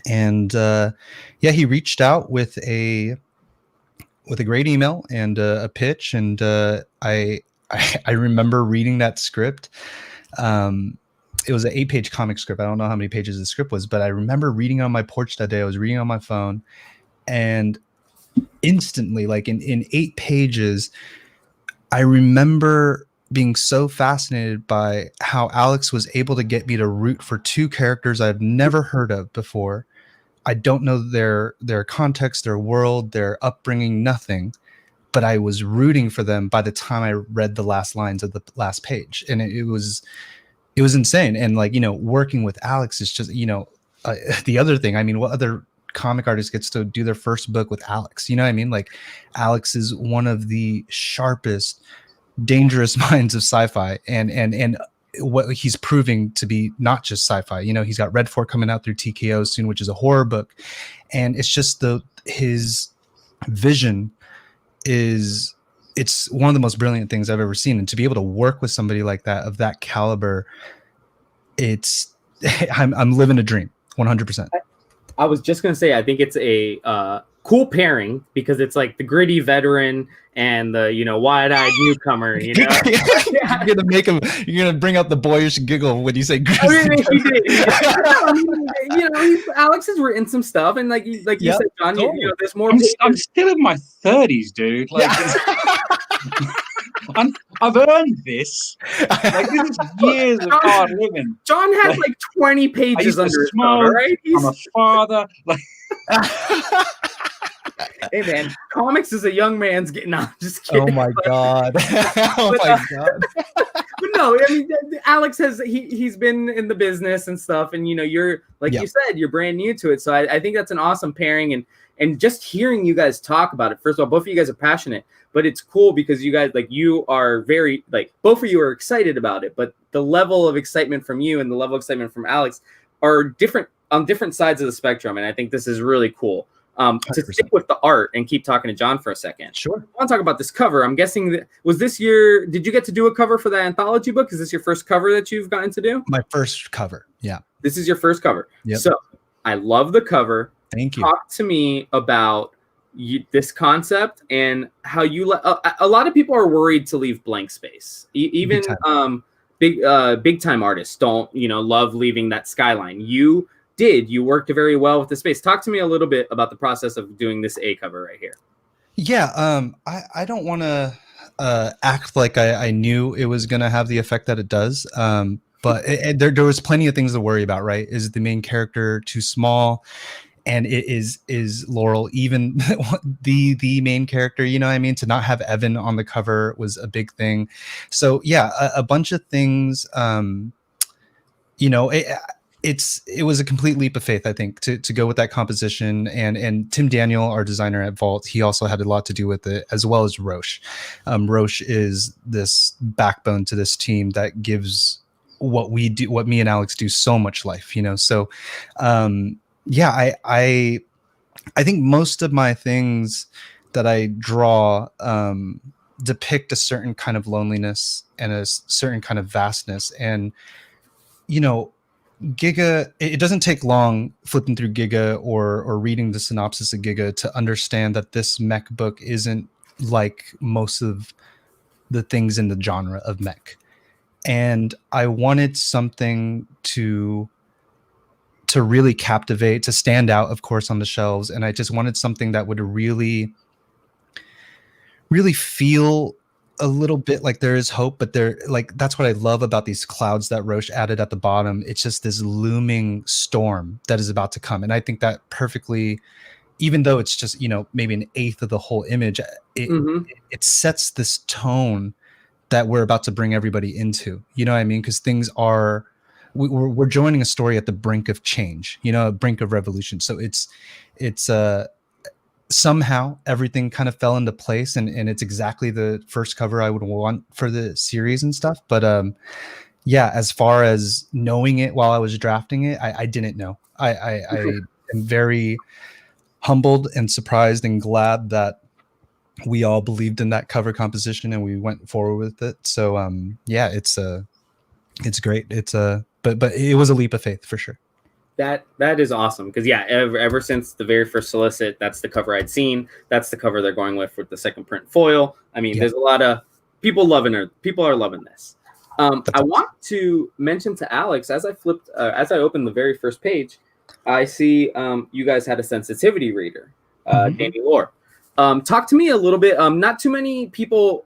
He reached out with a great email and a pitch, and I remember reading that script. It was an 8-page comic script. I don't know how many pages the script was, but I remember reading on my porch that day. I was reading on my phone, and instantly, like in 8 pages, I remember being so fascinated by how Alex was able to get me to root for 2 characters I've never heard of before. I don't know their context, their world, their upbringing, nothing, but I was rooting for them by the time I read the last lines of the last page, and it was insane. And like, working with Alex is just, the other thing, I mean, what other comic artist gets to do their first book with Alex? You know what I mean? Like, Alex is one of the sharpest, dangerous minds of sci-fi, and what he's proving to be not just sci-fi. He's got Red Fork coming out through TKO soon, which is a horror book, and it's just his vision it's one of the most brilliant things I've ever seen. And to be able to work with somebody like that, of that caliber, I'm living a dream, 100%. I was just going to say, I think it's a cool pairing because it's like the gritty veteran and the, wide-eyed newcomer, You're gonna bring out the boyish giggle when you say Alex has written some stuff, and like you said, John, there's more. I'm still in my 30s, dude. Like, I've earned this. Like, this is years of hard living. John has like 20 pages under his belt, right? I'm a father. Like, hey man, comics is a young man's getting. No, I'm just kidding. Oh my god! But no, I mean, Alex he's been in the business and stuff, and you're you said, you're brand new to it. So I think that's an awesome pairing, and just hearing you guys talk about it. First of all, both of you guys are passionate, but it's cool because you guys you are very both of you are excited about it, but the level of excitement from you and the level of excitement from Alex are different on different sides of the spectrum, and I think this is really cool. To stick with the art and keep talking to John for a second. Sure. I want to talk about this cover. I'm guessing that was this year. Did you get to do a cover for that anthology book? Is this your first cover that you've gotten to do? My first cover. Yeah. This is your first cover. Yep. So I love the cover. Thank you. Talk to me about this concept and how you a lot of people are worried to leave blank space. Even big time artists don't love leaving that skyline. You worked very well with the space. Talk to me a little bit about the process of doing this A cover right here. Yeah, I don't want to act like I knew it was going to have the effect that it does. But there was plenty of things to worry about, right? Is the main character too small? And is Laurel even the main character? You know what I mean? To not have Evan on the cover was a big thing. So yeah, a bunch of things. It was a complete leap of faith, I think, to go with that composition. And Tim Daniel, our designer at Vault, he also had a lot to do with it, as well as Roche. Roche is this backbone to this team that gives what we do, what me and Alex do, so much life. So. Yeah, I think most of my things that I draw depict a certain kind of loneliness and a certain kind of vastness. And, Giga, it doesn't take long flipping through Giga or reading the synopsis of Giga to understand that this mech book isn't like most of the things in the genre of mech. And I wanted something to really captivate, to stand out, of course, on the shelves. And I just wanted something that would really feel a little bit like there is hope, but that's what I love about these clouds that Roche added at the bottom. It's just this looming storm that is about to come. And I think that perfectly, even though it's just, maybe an eighth of the whole image, it sets this tone that we're about to bring everybody into, you know what I mean? Because things are, we're joining a story at the brink of change, a brink of revolution. So it's somehow everything kind of fell into place, and it's exactly the first cover I would want for the series and stuff. But yeah, as far as knowing it while I was drafting it, I didn't know. I am very humbled and surprised and glad that we all believed in that cover composition and we went forward with it. So yeah, it's great. But it was a leap of faith for sure. That is awesome, because yeah, ever since the very first solicit, that's the cover I'd seen. That's the cover they're going with the second print foil. I mean, There's a lot of people loving it. People are loving this. I want to mention to Alex, as I opened the very first page, I see you guys had a sensitivity reader, Danny Lore. Talk to me a little bit. Not too many people,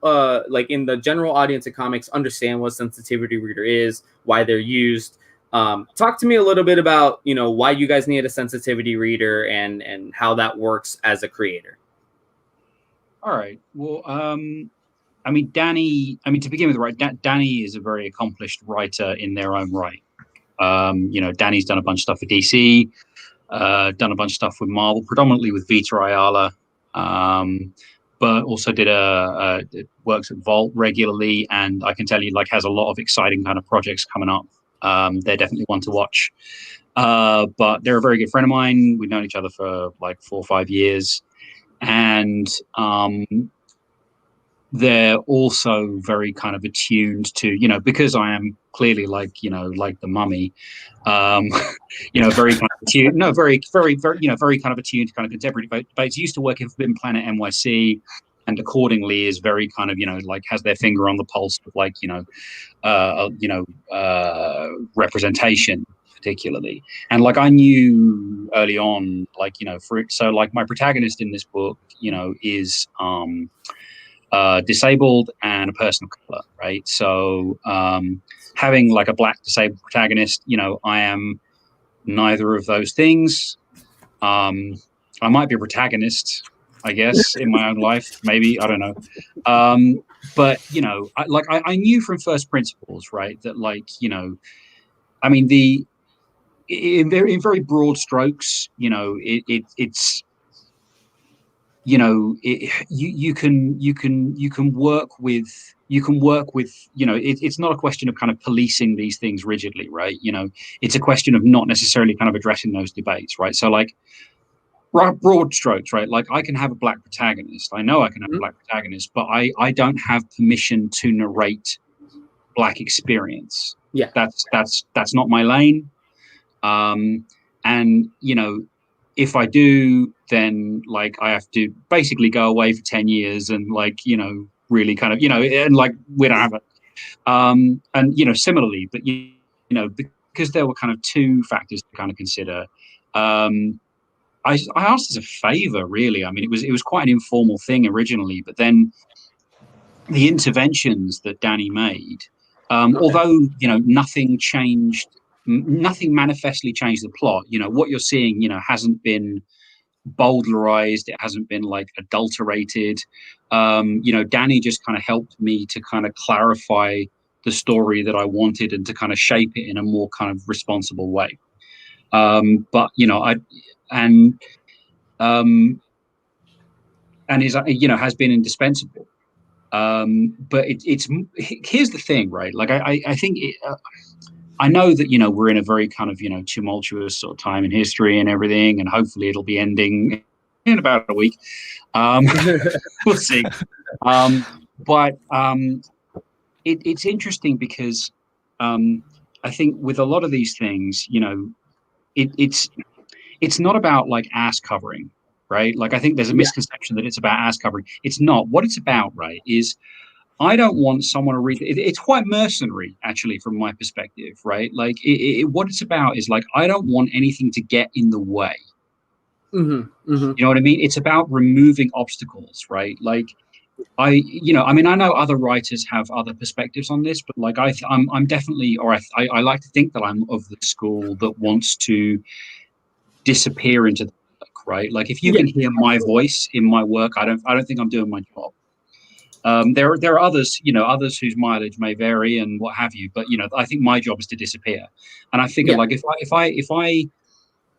like in the general audience of comics, understand what sensitivity reader is, why they're used. Talk to me a little bit about, why you guys need a sensitivity reader and how that works as a creator. All right. Well, Danny, to begin with, right, Danny is a very accomplished writer in their own right. Danny's done a bunch of stuff for DC, done a bunch of stuff with Marvel, predominantly with Vita Ayala. But also did works at Vault regularly, and I can tell you, has a lot of exciting kind of projects coming up. They're definitely one to watch. But they're a very good friend of mine. We've known each other for 4 or 5 years, and they're also very kind of attuned to, because I am clearly like the Mummy, very kind of attuned, very kind of attuned to kind of contemporary debates. Used to work in Forbidden Planet NYC, and accordingly is very kind of, has their finger on the pulse of representation particularly. And I knew early on, my protagonist in this book, is disabled and a person of color, right? So having a black disabled protagonist, I am neither of those things. I might be a protagonist, I guess, in my own life, maybe, I don't know. But I knew from first principles, right, that in very broad strokes, it's you can work with it's not a question of kind of policing these things rigidly, right? It's a question of not necessarily kind of addressing those debates, right? So broad strokes, right? Like I can have a black protagonist. I know I can have a black protagonist, but I don't have permission to narrate black experience. Yeah. That's not my lane. And you know, if I do, then like I have to basically go away for 10 years and like, you know, really kind of, you know, and like we don't have it. And you know, similarly, but you know, because there were kind of two factors to kind of consider. I asked as a favor, really. I mean, it was quite an informal thing originally, but then the interventions that Danny made, although you know nothing changed, nothing manifestly changed the plot. You know what you're seeing, you know, hasn't been bowdlerized, it hasn't been like adulterated. You know, Danny just kind of helped me to kind of clarify the story that I wanted and to kind of shape it in a more kind of responsible way. But you know, and is, you know, has been indispensable. But it's here's the thing, right? Like I think I know that, you know, we're in a very kind of, you know, tumultuous sort of time in history and everything, and hopefully it'll be ending in about a week. We'll see. But it's interesting because I think with a lot of these things, you know, it's not about like ass covering, right? Like I think there's a misconception that it's about ass covering. It's not. What it's about, right, is I don't want someone to read it. It's quite mercenary, actually, from my perspective, right? Like what it's about is like I don't want anything to get in the way. You know what I mean? It's about removing obstacles, right? Like you know, I mean, I know other writers have other perspectives on this, but like I'm definitely, or I like to think that I'm of the school that wants to disappear into the work, right? Like if you can hear my voice in my work, I don't think I'm doing my job. There are others, you know, others whose mileage may vary and what have you, but you know, I think my job is to disappear. And I figure like if I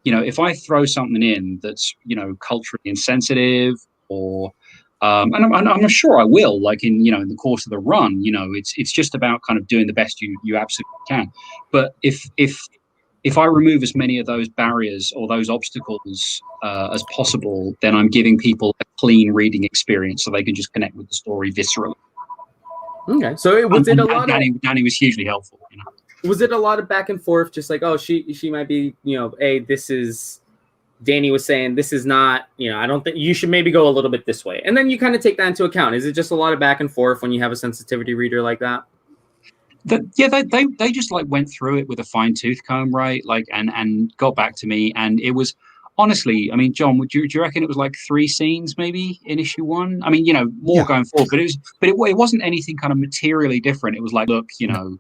you know, if I throw something in that's, you know, culturally insensitive or and I'm sure I will, like in, you know, in the course of the run, you know, it's just about kind of doing the best you absolutely can. But if I remove as many of those barriers or those obstacles as possible, then I'm giving people a clean reading experience so they can just connect with the story viscerally. Okay, so was it a lot? Danny was hugely helpful. You know, was it a lot of back and forth? Just like, oh, she might be, you know, hey, this is. Danny was saying this is not, you know, I don't think you should maybe go a little bit this way, and then you kind of take that into account. Is it just a lot of back and forth when you have a sensitivity reader like that? They just like went through it with a fine tooth comb, right? Like and got back to me, and it was honestly, I mean, John, do you reckon it was like 3 scenes maybe in issue 1? I mean, you know, more going forward, but it wasn't anything kind of materially different. It was like, look, you know,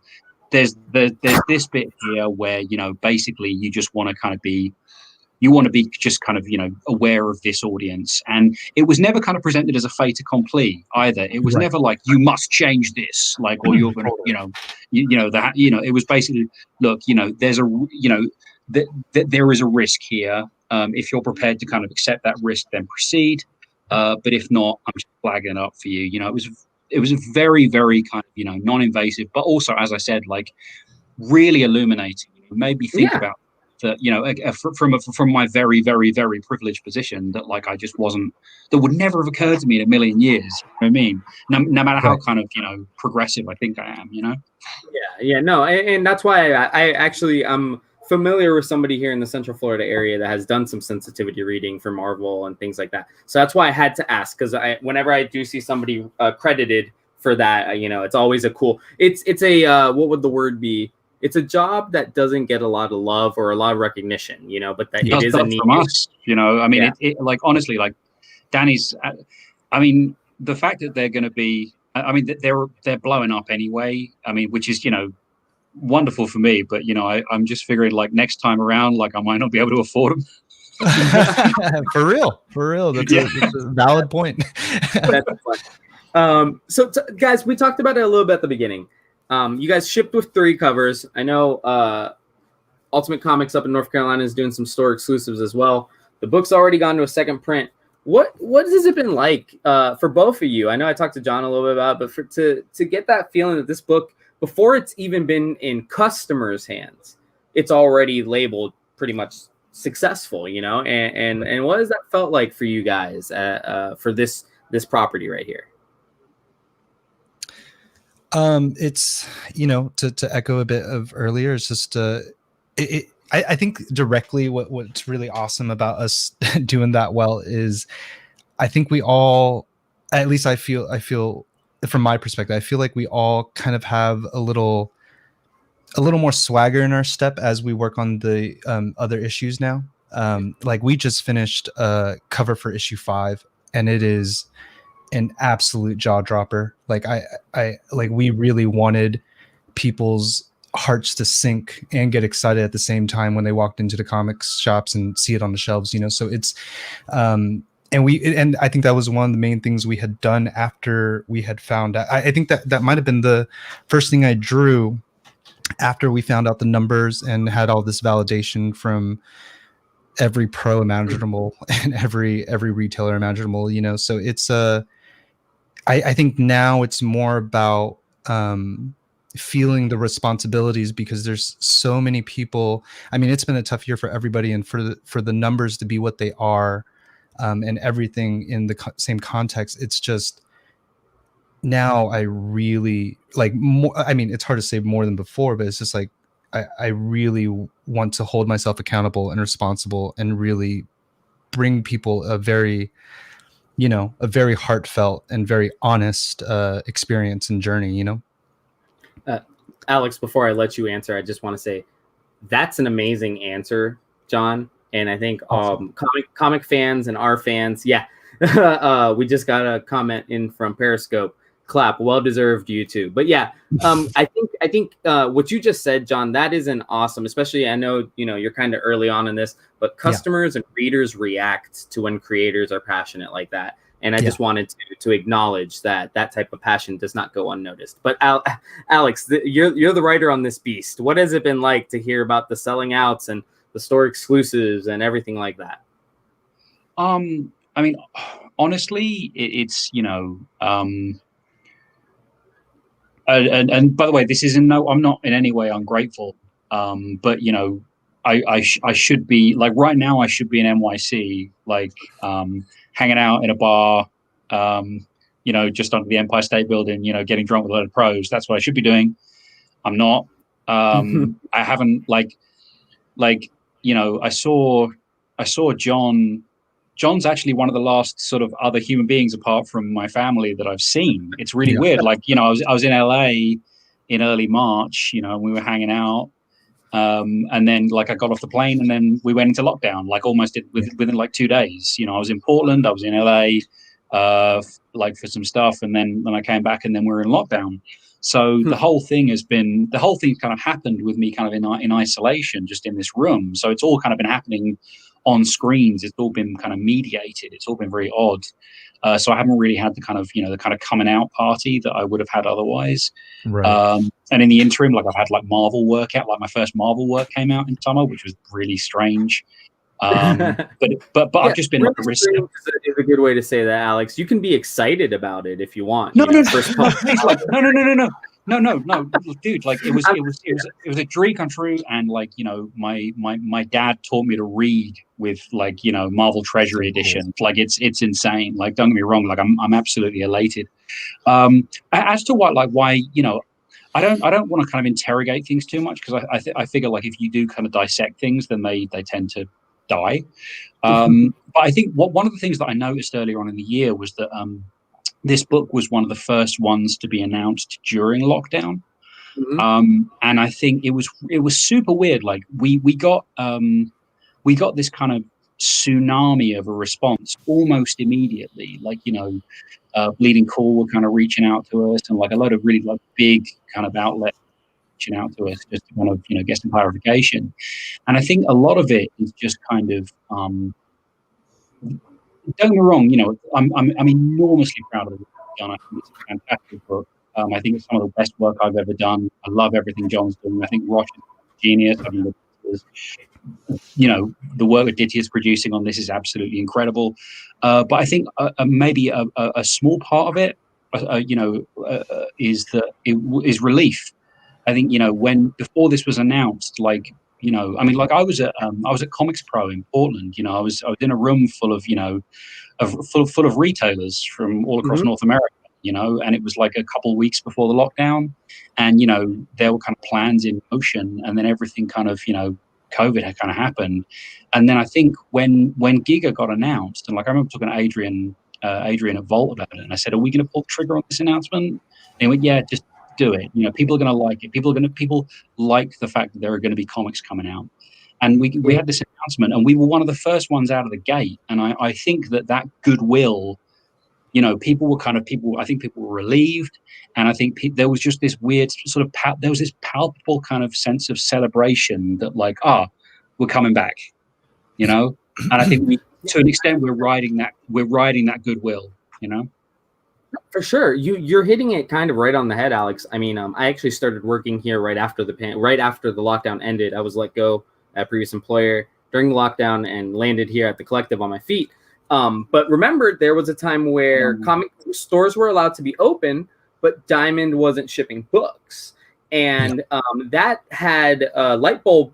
there's this bit here where, you know, basically you just want to kind of be. You want to be just kind of, you know, aware of this audience. And it was never kind of presented as a fait accompli either. It was never like, you must change this, like, or you're going to, you know, that, you know, it was basically, look, you know, there's a, you know, there is a risk here. If you're prepared to kind of accept that risk, then proceed. But if not, I'm just flagging it up for you. You know, it was a very, very kind of, you know, non-invasive, but also, as I said, like really illuminating. It made me think about that, you know, from my very, very, very privileged position, that like I just wasn't, that would never have occurred to me in a million years. You know what I mean? No matter how kind of, you know, progressive I think I am, you know? No, and that's why I actually I'm familiar with somebody here in the Central Florida area that has done some sensitivity reading for Marvel and things like that. So that's why I had to ask, because whenever I do see somebody credited for that, you know, it's always a cool. It's a what would the word be? It's a job that doesn't get a lot of love or a lot of recognition, you know, but that it is a need from us, you know. I mean, it like honestly, like Danny's. I mean, the fact that they're going to be. I mean, they're blowing up anyway. I mean, which is, you know, wonderful for me. But you know, I'm just figuring like next time around, like I might not be able to afford them. For real. That's a valid point. That's fun. So guys, we talked about it a little bit at the beginning. You guys shipped with 3 covers. I know Ultimate Comics up in North Carolina is doing some store exclusives as well. The book's already gone to a second print. What has it been like for both of you? I know I talked to John a little bit about it, but to get that feeling that this book, before it's even been in customers' hands, it's already labeled pretty much successful, and what has that felt like for you guys for this property right here? It's, to echo a bit of earlier, it's just I think directly what's really awesome about us doing that well is I think we all, at least I feel from my perspective, I feel like we all kind of have a little more swagger in our step as we work on the other issues now. Like we just finished a cover for issue 5, and it is an absolute jaw dropper. Like we really wanted people's hearts to sink and get excited at the same time when they walked into the comics shops and see it on the shelves, so it's and I think that was one of the main things we had done after we had found out. I think that might have been the first thing I drew after we found out the numbers and had all this validation from every pro imaginable and every retailer imaginable, so it's I think now it's more about feeling the responsibilities, because there's so many people. I mean, it's been a tough year for everybody, and for the numbers to be what they are, and everything in the same context, it's just now I really like more. I mean, it's hard to say more than before, but it's just like I really want to hold myself accountable and responsible and really bring people a very heartfelt and very honest experience and journey, Alex, before I let you answer, I just want to say that's an amazing answer, John. And I think Awesome. comic fans and our fans, we just got a comment in from Periscope. Clap, well deserved, you too. But yeah, I think what you just said, John, that is an awesome. Especially, I know you're kind of early on in this, but customers and readers react to when creators are passionate like that. And I just wanted to acknowledge that type of passion does not go unnoticed. But Alex, you're the writer on this beast. What has it been like to hear about the selling outs and the store exclusives and everything like that? I mean, honestly, it's and by the way, this is I'm not in any way ungrateful. But I should be, like, right now I should be in NYC, like hanging out in a bar, just under the Empire State Building, getting drunk with a load of pros. That's what I should be doing. I'm not. I haven't I saw John. John's actually one of the last sort of other human beings apart from my family that I've seen. It's really weird. Like, I was in LA in early March, and we were hanging out. And then I got off the plane and then we went into lockdown, almost within 2 days. I was in Portland, I was in LA, for some stuff. And then I came back and then we were in lockdown. So the whole thing kind of happened with me kind of in isolation, just in this room. So it's all kind of been happening on screens. It's all been kind of mediated. It's all been very odd. So I haven't really had the kind of coming out party that I would have had otherwise. Right. And in the interim, I've had Marvel work out. My first Marvel work came out in summer, which was really strange. But I've just been really is a good way to say that, Alex. You can be excited about it if you want. No, dude. It was a dream come true, and my dad taught me to read with Marvel Treasury Edition. It's insane. Don't get me wrong. I'm absolutely elated. As to why I don't want to kind of interrogate things too much, because I figure if you do kind of dissect things, then they tend to die. But I think one of the things that I noticed earlier on in the year was that this book was one of the first ones to be announced during lockdown. And I think it was super weird. We got this kind of tsunami of a response almost immediately. Bleeding Cool were kind of reaching out to us, and a lot of really big kind of outlets reaching out to us just to kind of get some clarification. And I think a lot of it is just kind of don't get me wrong, I'm enormously proud of the work I've done. I think it's a fantastic book. I think it's some of the best work I've ever done. I love everything John's doing. I think Rosh is genius. I mean, the work that Ditty is producing on this is absolutely incredible. But I think maybe a small part of it, is that it is relief. I think, before this was announced, you know, I mean, like I was at Comics Pro in Portland. You know, I was in a room full of, you know, full of retailers from all across North America. You know, and it was like a couple of weeks before the lockdown, and you know, there were kind of plans in motion, and then everything kind of, you know, COVID had kind of happened, and then I think when Giga got announced, and like I remember talking to Adrian at Vault about it, and I said, "Are we going to pull the trigger on this announcement?" And he went, "Yeah, just do it. You know, people are going to like it. People like the fact that there are going to be comics coming out." And we had this announcement, and we were one of the first ones out of the gate, and I think that goodwill. You know, I think people were relieved. And I think there was just this weird sort of, there was this palpable kind of sense of celebration that like, we're coming back, you know? And I think to an extent, we're riding that goodwill, you know? For sure. You're hitting it kind of right on the head, Alex. I mean, I actually started working here right after the lockdown ended. I was let go at a previous employer during the lockdown and landed here at the Collective on my feet. But remember, there was a time where comic stores were allowed to be open, but Diamond wasn't shipping books. And that had a light bulb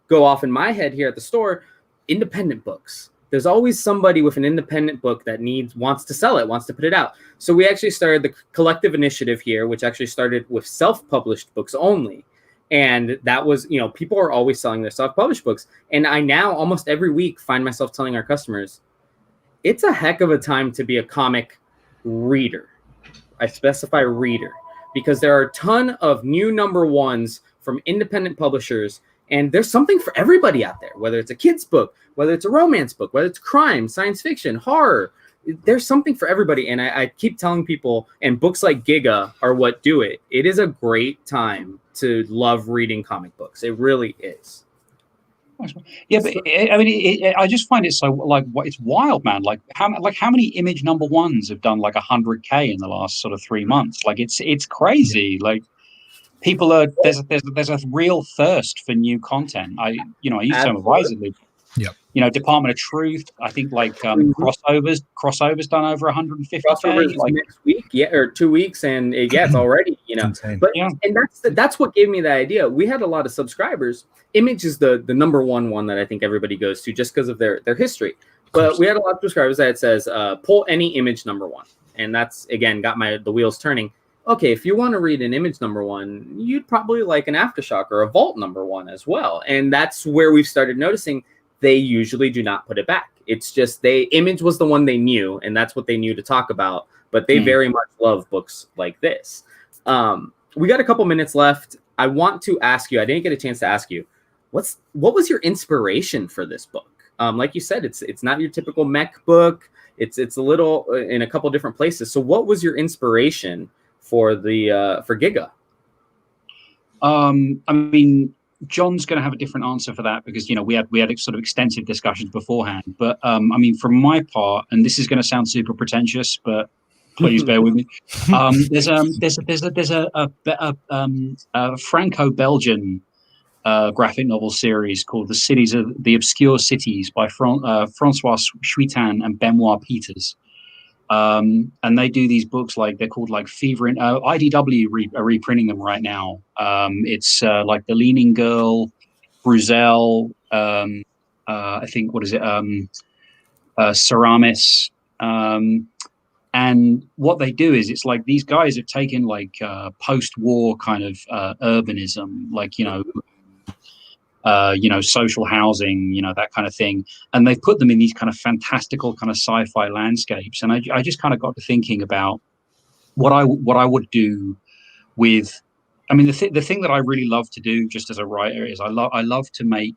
go off in my head here at the store. Independent books. There's always somebody with an independent book that wants to sell it, wants to put it out. So we actually started the Collective initiative here, which actually started with self-published books only. And that was, you know, people are always selling their self-published books. And I now almost every week find myself telling our customers, it's a heck of a time to be a comic reader. I specify reader because there are a ton of new number ones from independent publishers, and there's something for everybody out there, whether it's a kid's book, whether it's a romance book, whether it's crime, science fiction, horror. There's something for everybody. And I keep telling people, and books like Giga are what do it. It is a great time to love reading comic books. It really is. Yeah, but I mean, I just find it so like it's wild, man. Like how many Image number ones have done like 100K in the last sort of 3 months? Like it's crazy. Like people are there's a real thirst for new content. I use some advisedly. Yep. You know, Department of Truth. I think like crossovers done over 150K like next week, or 2 weeks, and it's already insane. But and that's what gave me the idea. We had a lot of subscribers. Image is the number one that I think everybody goes to just because of their history. But we had a lot of subscribers that says pull any Image number one, and that's again got the wheels turning. Okay, if you want to read an Image number one, you'd probably like an Aftershock or a Vault number one as well, and that's where we've started noticing. They usually do not put it back. It's just Image was the one they knew, and that's what they knew to talk about. But they very much love books like this. We got a couple minutes left. I want to ask you. I didn't get a chance to ask you. What was your inspiration for this book? Like you said, it's not your typical mech book. It's a little in a couple different places. So what was your inspiration for for Giga? I mean, John's going to have a different answer for that because, you know, we had sort of extensive discussions beforehand. But I mean, from my part, and this is going to sound super pretentious, but please bear with me. There's a Franco-Belgian graphic novel series called The Obscure Cities by Francois Chuitan and Benoit Peters. And they do these books like they're called like Fever in IDW are reprinting them right now. It's like The Leaning Girl, Bruzel, I think what is it? Ceramis. And what they do is it's like these guys have taken like post-war kind of urbanism, like social housing, that kind of thing. And they've put them in these kind of fantastical kind of sci-fi landscapes. And I just kind of got to thinking about what I would do with, I mean, the thing that I really love to do just as a writer is I love to make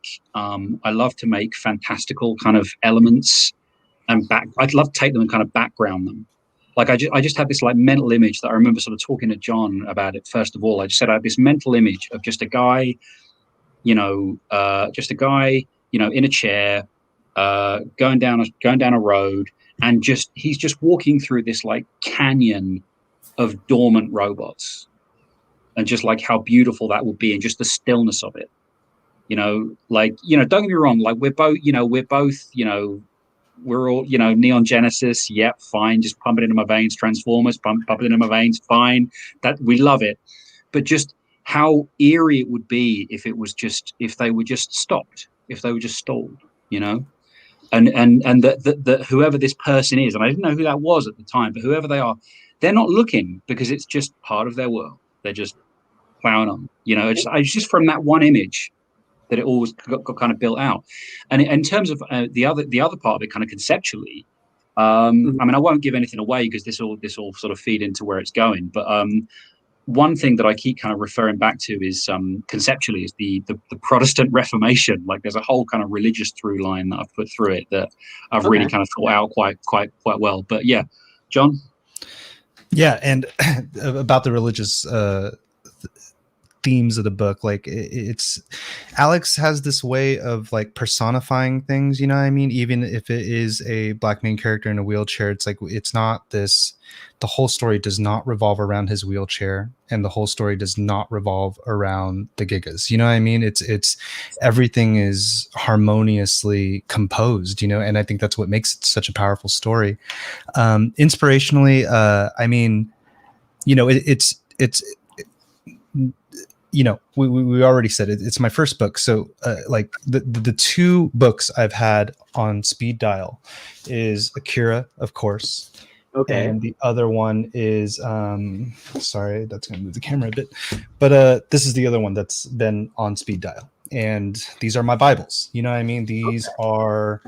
fantastical kind of elements and I'd love to take them and kind of background them. Like I just had this like mental image that I remember sort of talking to John about it. First of all, I just said I had this mental image of just a guy, in a chair, going down a road, and he's just walking through this like canyon of dormant robots, and just like how beautiful that would be, and just the stillness of it. Don't get me wrong, like we're all, Neon Genesis, yep, fine, just pump it into my veins. Transformers, pump it into my veins, fine. That we love it, but just how eerie it would be if they were just stopped, if they were just stalled, and that whoever this person is, and I didn't know who that was at the time, but whoever they are, they're not looking because it's just part of their world. They're just plowing on, it's just from that one image that it always got kind of built out. And in terms of the other part of it, kind of conceptually, I mean, I won't give anything away because this all sort of feed into where it's going. But one thing that I keep kind of referring back to is conceptually is the Protestant Reformation. Like there's a whole kind of religious through line that I've put through it that I've really kind of thought out quite well. But yeah, John. Yeah, and about the religious themes of the book, like it's Alex has this way of like personifying things, you know what I mean? Even if it is a black main character in a wheelchair, it's like it's not this, the whole story does not revolve around his wheelchair, and the whole story does not revolve around the Gigas, you know what I mean? It's everything is harmoniously composed, and I think that's what makes it such a powerful story. Inspirationally, I mean, it's we already said it. It's my first book. So like the two books I've had on speed dial is Akira, of course. Okay. And the other one is, sorry, that's going to move the camera a bit, but this is the other one that's been on speed dial. And these are my Bibles. You know what I mean? These are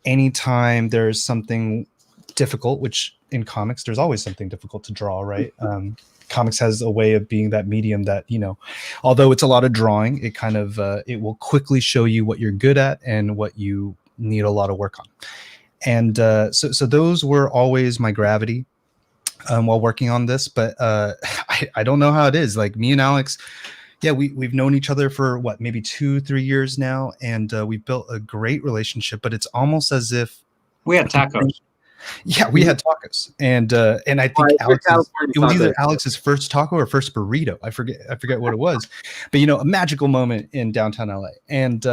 anytime there's something difficult, which in comics, there's always something difficult to draw, right? Comics has a way of being that medium that, although it's a lot of drawing, it kind of, it will quickly show you what you're good at and what you need a lot of work on. And so those were always my gravity while working on this. But I don't know how it is. Like me and Alex, yeah, we've known each other for what, maybe 2-3 years now. And we've built a great relationship, but it's almost as if we had tacos. Yeah, we had tacos, and I think it was either Alex's first taco or first burrito. I forget what it was, but a magical moment in downtown LA. And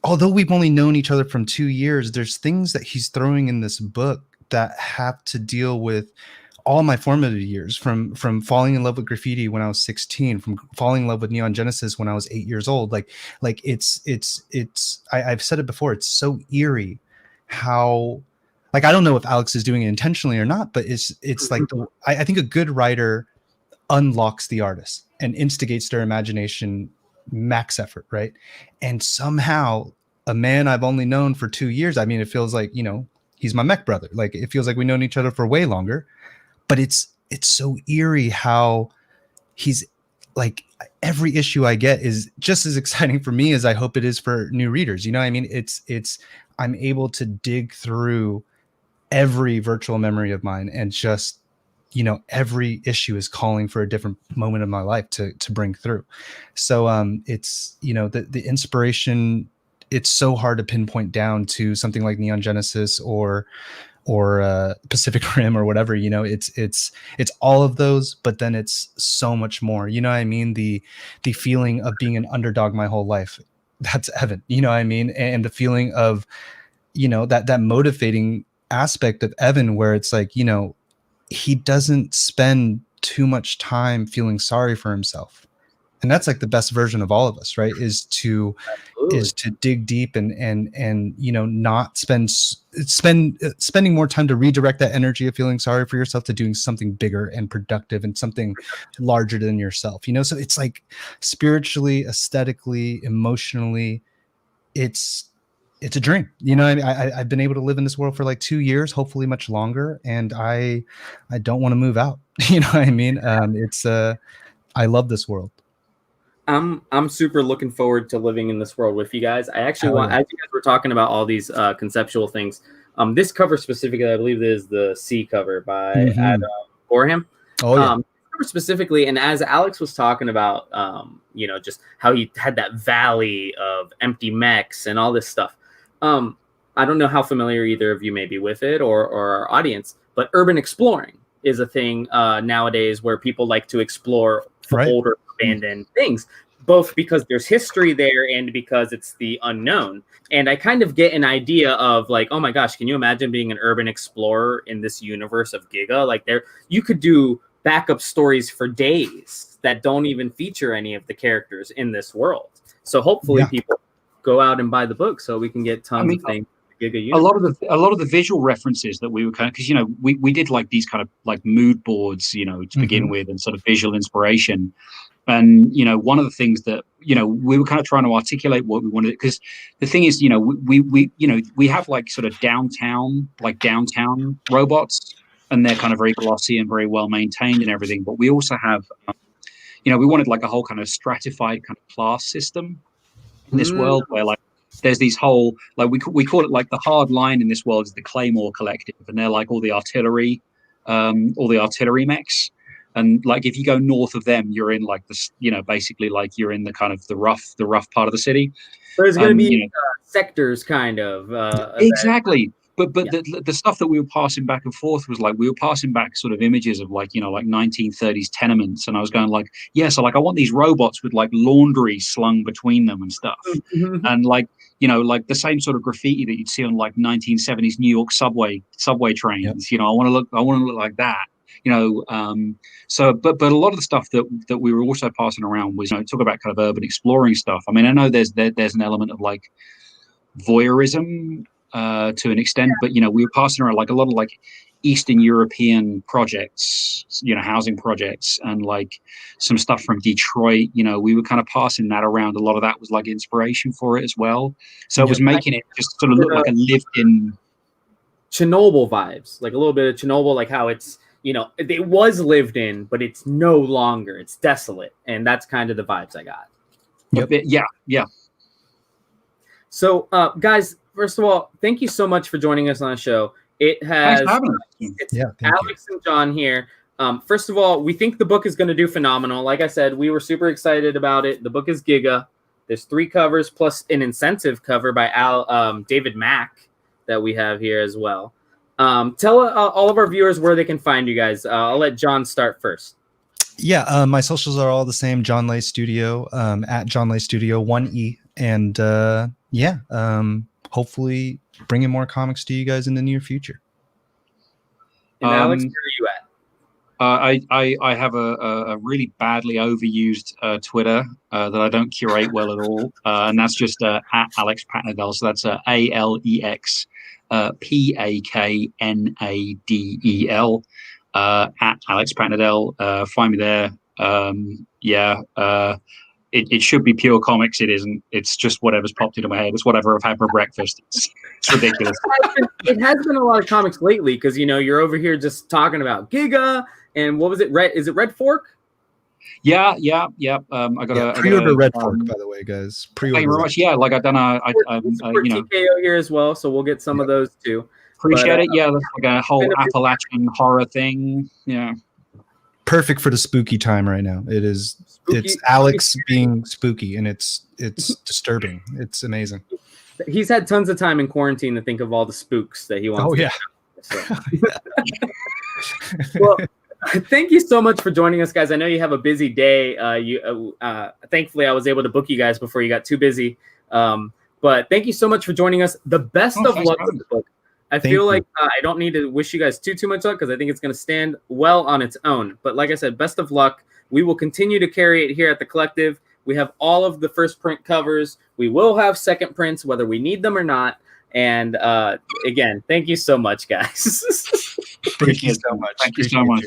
although we've only known each other from 2 years, there's things that he's throwing in this book that have to deal with all my formative years, from falling in love with graffiti when I was 16, from falling in love with Neon Genesis when I was 8 years old. Like I've said it before. It's so eerie how, like, I don't know if Alex is doing it intentionally or not, but it's like I think a good writer unlocks the artist and instigates their imagination, max effort, right? And somehow a man I've only known for 2 years, I mean, it feels like, he's my mech brother. Like it feels like we've known each other for way longer, but it's so eerie how he's like, every issue I get is just as exciting for me as I hope it is for new readers. You know what I mean? It's I'm able to dig through every virtual memory of mine, and just, every issue is calling for a different moment of my life to bring through. So it's, the inspiration, it's so hard to pinpoint down to something like Neon Genesis or Pacific Rim or whatever, it's all of those, but then it's so much more, you know what I mean? The feeling of being an underdog my whole life, that's Evan, you know what I mean? And the feeling of, that motivating aspect of Evan, where it's like, he doesn't spend too much time feeling sorry for himself. And that's like the best version of all of us, right? Is to dig deep and not spending more time to redirect that energy of feeling sorry for yourself to doing something bigger and productive and something larger than yourself. So it's like spiritually, aesthetically, emotionally, it's a dream. I've been able to live in this world for like 2 years, hopefully much longer, and I don't want to move out. You know what I mean? I love this world. I'm super looking forward to living in this world with you guys. I actually want, as you guys were talking about all these conceptual things, this cover specifically, I believe this is the C cover by Adam Gorham. Oh yeah. Specifically, and as Alex was talking about, just how he had that valley of empty mechs and all this stuff. I don't know how familiar either of you may be with it or our audience, but urban exploring is a thing nowadays where people like to explore older abandoned things, both because there's history there and because it's the unknown. And I kind of get an idea of like, oh my gosh, can you imagine being an urban explorer in this universe of Giga? Like you could do backup stories for days that don't even feature any of the characters in this world. So hopefully people go out and buy the book so we can get tons of things. A lot of the visual references that we were kind of, because we did like these kind of like mood boards, to begin with, and sort of visual inspiration. And one of the things that we were kind of trying to articulate what we wanted, because the thing is, we have like sort of downtown robots, and they're kind of very glossy and very well maintained and everything. But we also have, we wanted like a whole kind of stratified kind of class system in this world, where like there's these whole, like we call it like the hard line in this world is the Claymore Collective, and they're like all the artillery mechs. And like if you go north of them, you're in like this, basically like you're in the kind of the rough part of the city. There's going to be sectors, kind of. Exactly. But the stuff that we were passing back and forth was like we were passing back sort of images of like like 1930s tenements, and I was going like, so like I want these robots with like laundry slung between them and stuff, and like like the same sort of graffiti that you'd see on like 1970s New York subway trains. I want to look like that. So but a lot of the stuff that we were also passing around was talk about kind of urban exploring stuff. I mean, I know there's an element of like voyeurism to an extent, but we were passing around like a lot of like Eastern European projects, housing projects, and like some stuff from Detroit. We were kind of passing that around. A lot of that was like inspiration for it as well. So it was making it just sort of look like a lived-in Chernobyl vibes, like a little bit of Chernobyl, like how it's it was lived in, but it's no longer. It's desolate, and that's kind of the vibes I got. Yeah. So, guys, first of all, thank you so much for joining us on the show. It has Alex and John here. First of all, we think the book is going to do phenomenal. Like I said, we were super excited about it. The book is Giga. There's 3 covers plus an incentive cover by David Mack that we have here as well. Tell all of our viewers where they can find you guys. I'll let John start first. Yeah, my socials are all the same. John Lay Studio, at John Lay Studio 1E, and hopefully bringing more comics to you guys in the near future. And Alex, where are you at? I have a really badly overused Twitter that I don't curate well at all, and that's just at Alex Paknadel. So that's ALEX PAKNADEL at Alex Paknadel. Find me there. It should be pure comics. It isn't. It's just whatever's popped into my head. It's whatever I've had for breakfast. It's ridiculous. It has been a lot of comics lately because you're over here just talking about Giga and what was it? Is it Red Fork? Yeah. I got pre-order Red Fork, by the way, guys. Pre-order. Thank you very much. Yeah, like I've done TKO here as well, so we'll get some of those too. Appreciate it. Yeah, that's like a whole Appalachian horror thing. Yeah. Perfect for the spooky time right now. It is. It's Alex being spooky, and it's disturbing. It's amazing. He's had tons of time in quarantine to think of all the spooks that he wants. Oh yeah. Well, thank you so much for joining us, guys. I know you have a busy day. Thankfully, I was able to book you guys before you got too busy. But thank you so much for joining us. The best of luck with the book. I feel like I don't need to wish you guys too much luck because I think it's going to stand well on its own. But like I said, best of luck. We will continue to carry it here at the Collective. We have all of the first print covers. We will have second prints, whether we need them or not. And again, thank you so much, guys. Thank you so much. Thank you so much.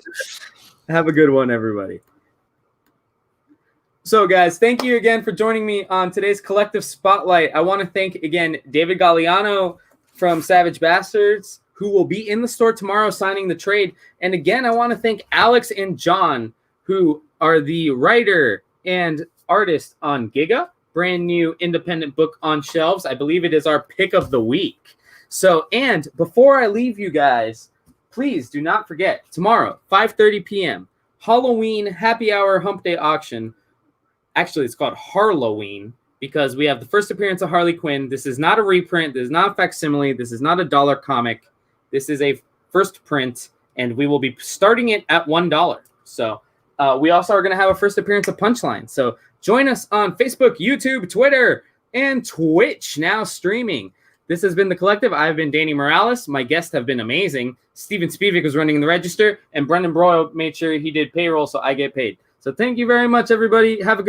Have a good one, everybody. So, guys, thank you again for joining me on today's Collective Spotlight. I want to thank, again, David Galliano from Savage Bastards, who will be in the store tomorrow signing the trade. And again, I want to thank Alex and John, who are the writer and artist on Giga, brand new independent book on shelves. I believe it is our pick of the week. So, and before I leave you guys, please do not forget, tomorrow, 5:30 p.m., Halloween happy hour hump day auction. Actually, it's called Harloween because we have the first appearance of Harley Quinn. This is not a reprint. This is not a facsimile. This is not a dollar comic. This is a first print, and we will be starting it at $1. So we also are going to have a first appearance of Punchline. So join us on Facebook, YouTube, Twitter, and Twitch, now streaming. This has been The Collective. I've been Danny Morales. My guests have been amazing. Steven Spivak was running the register, and Brendan Broyle made sure he did payroll so I get paid. So thank you very much, everybody. Have a good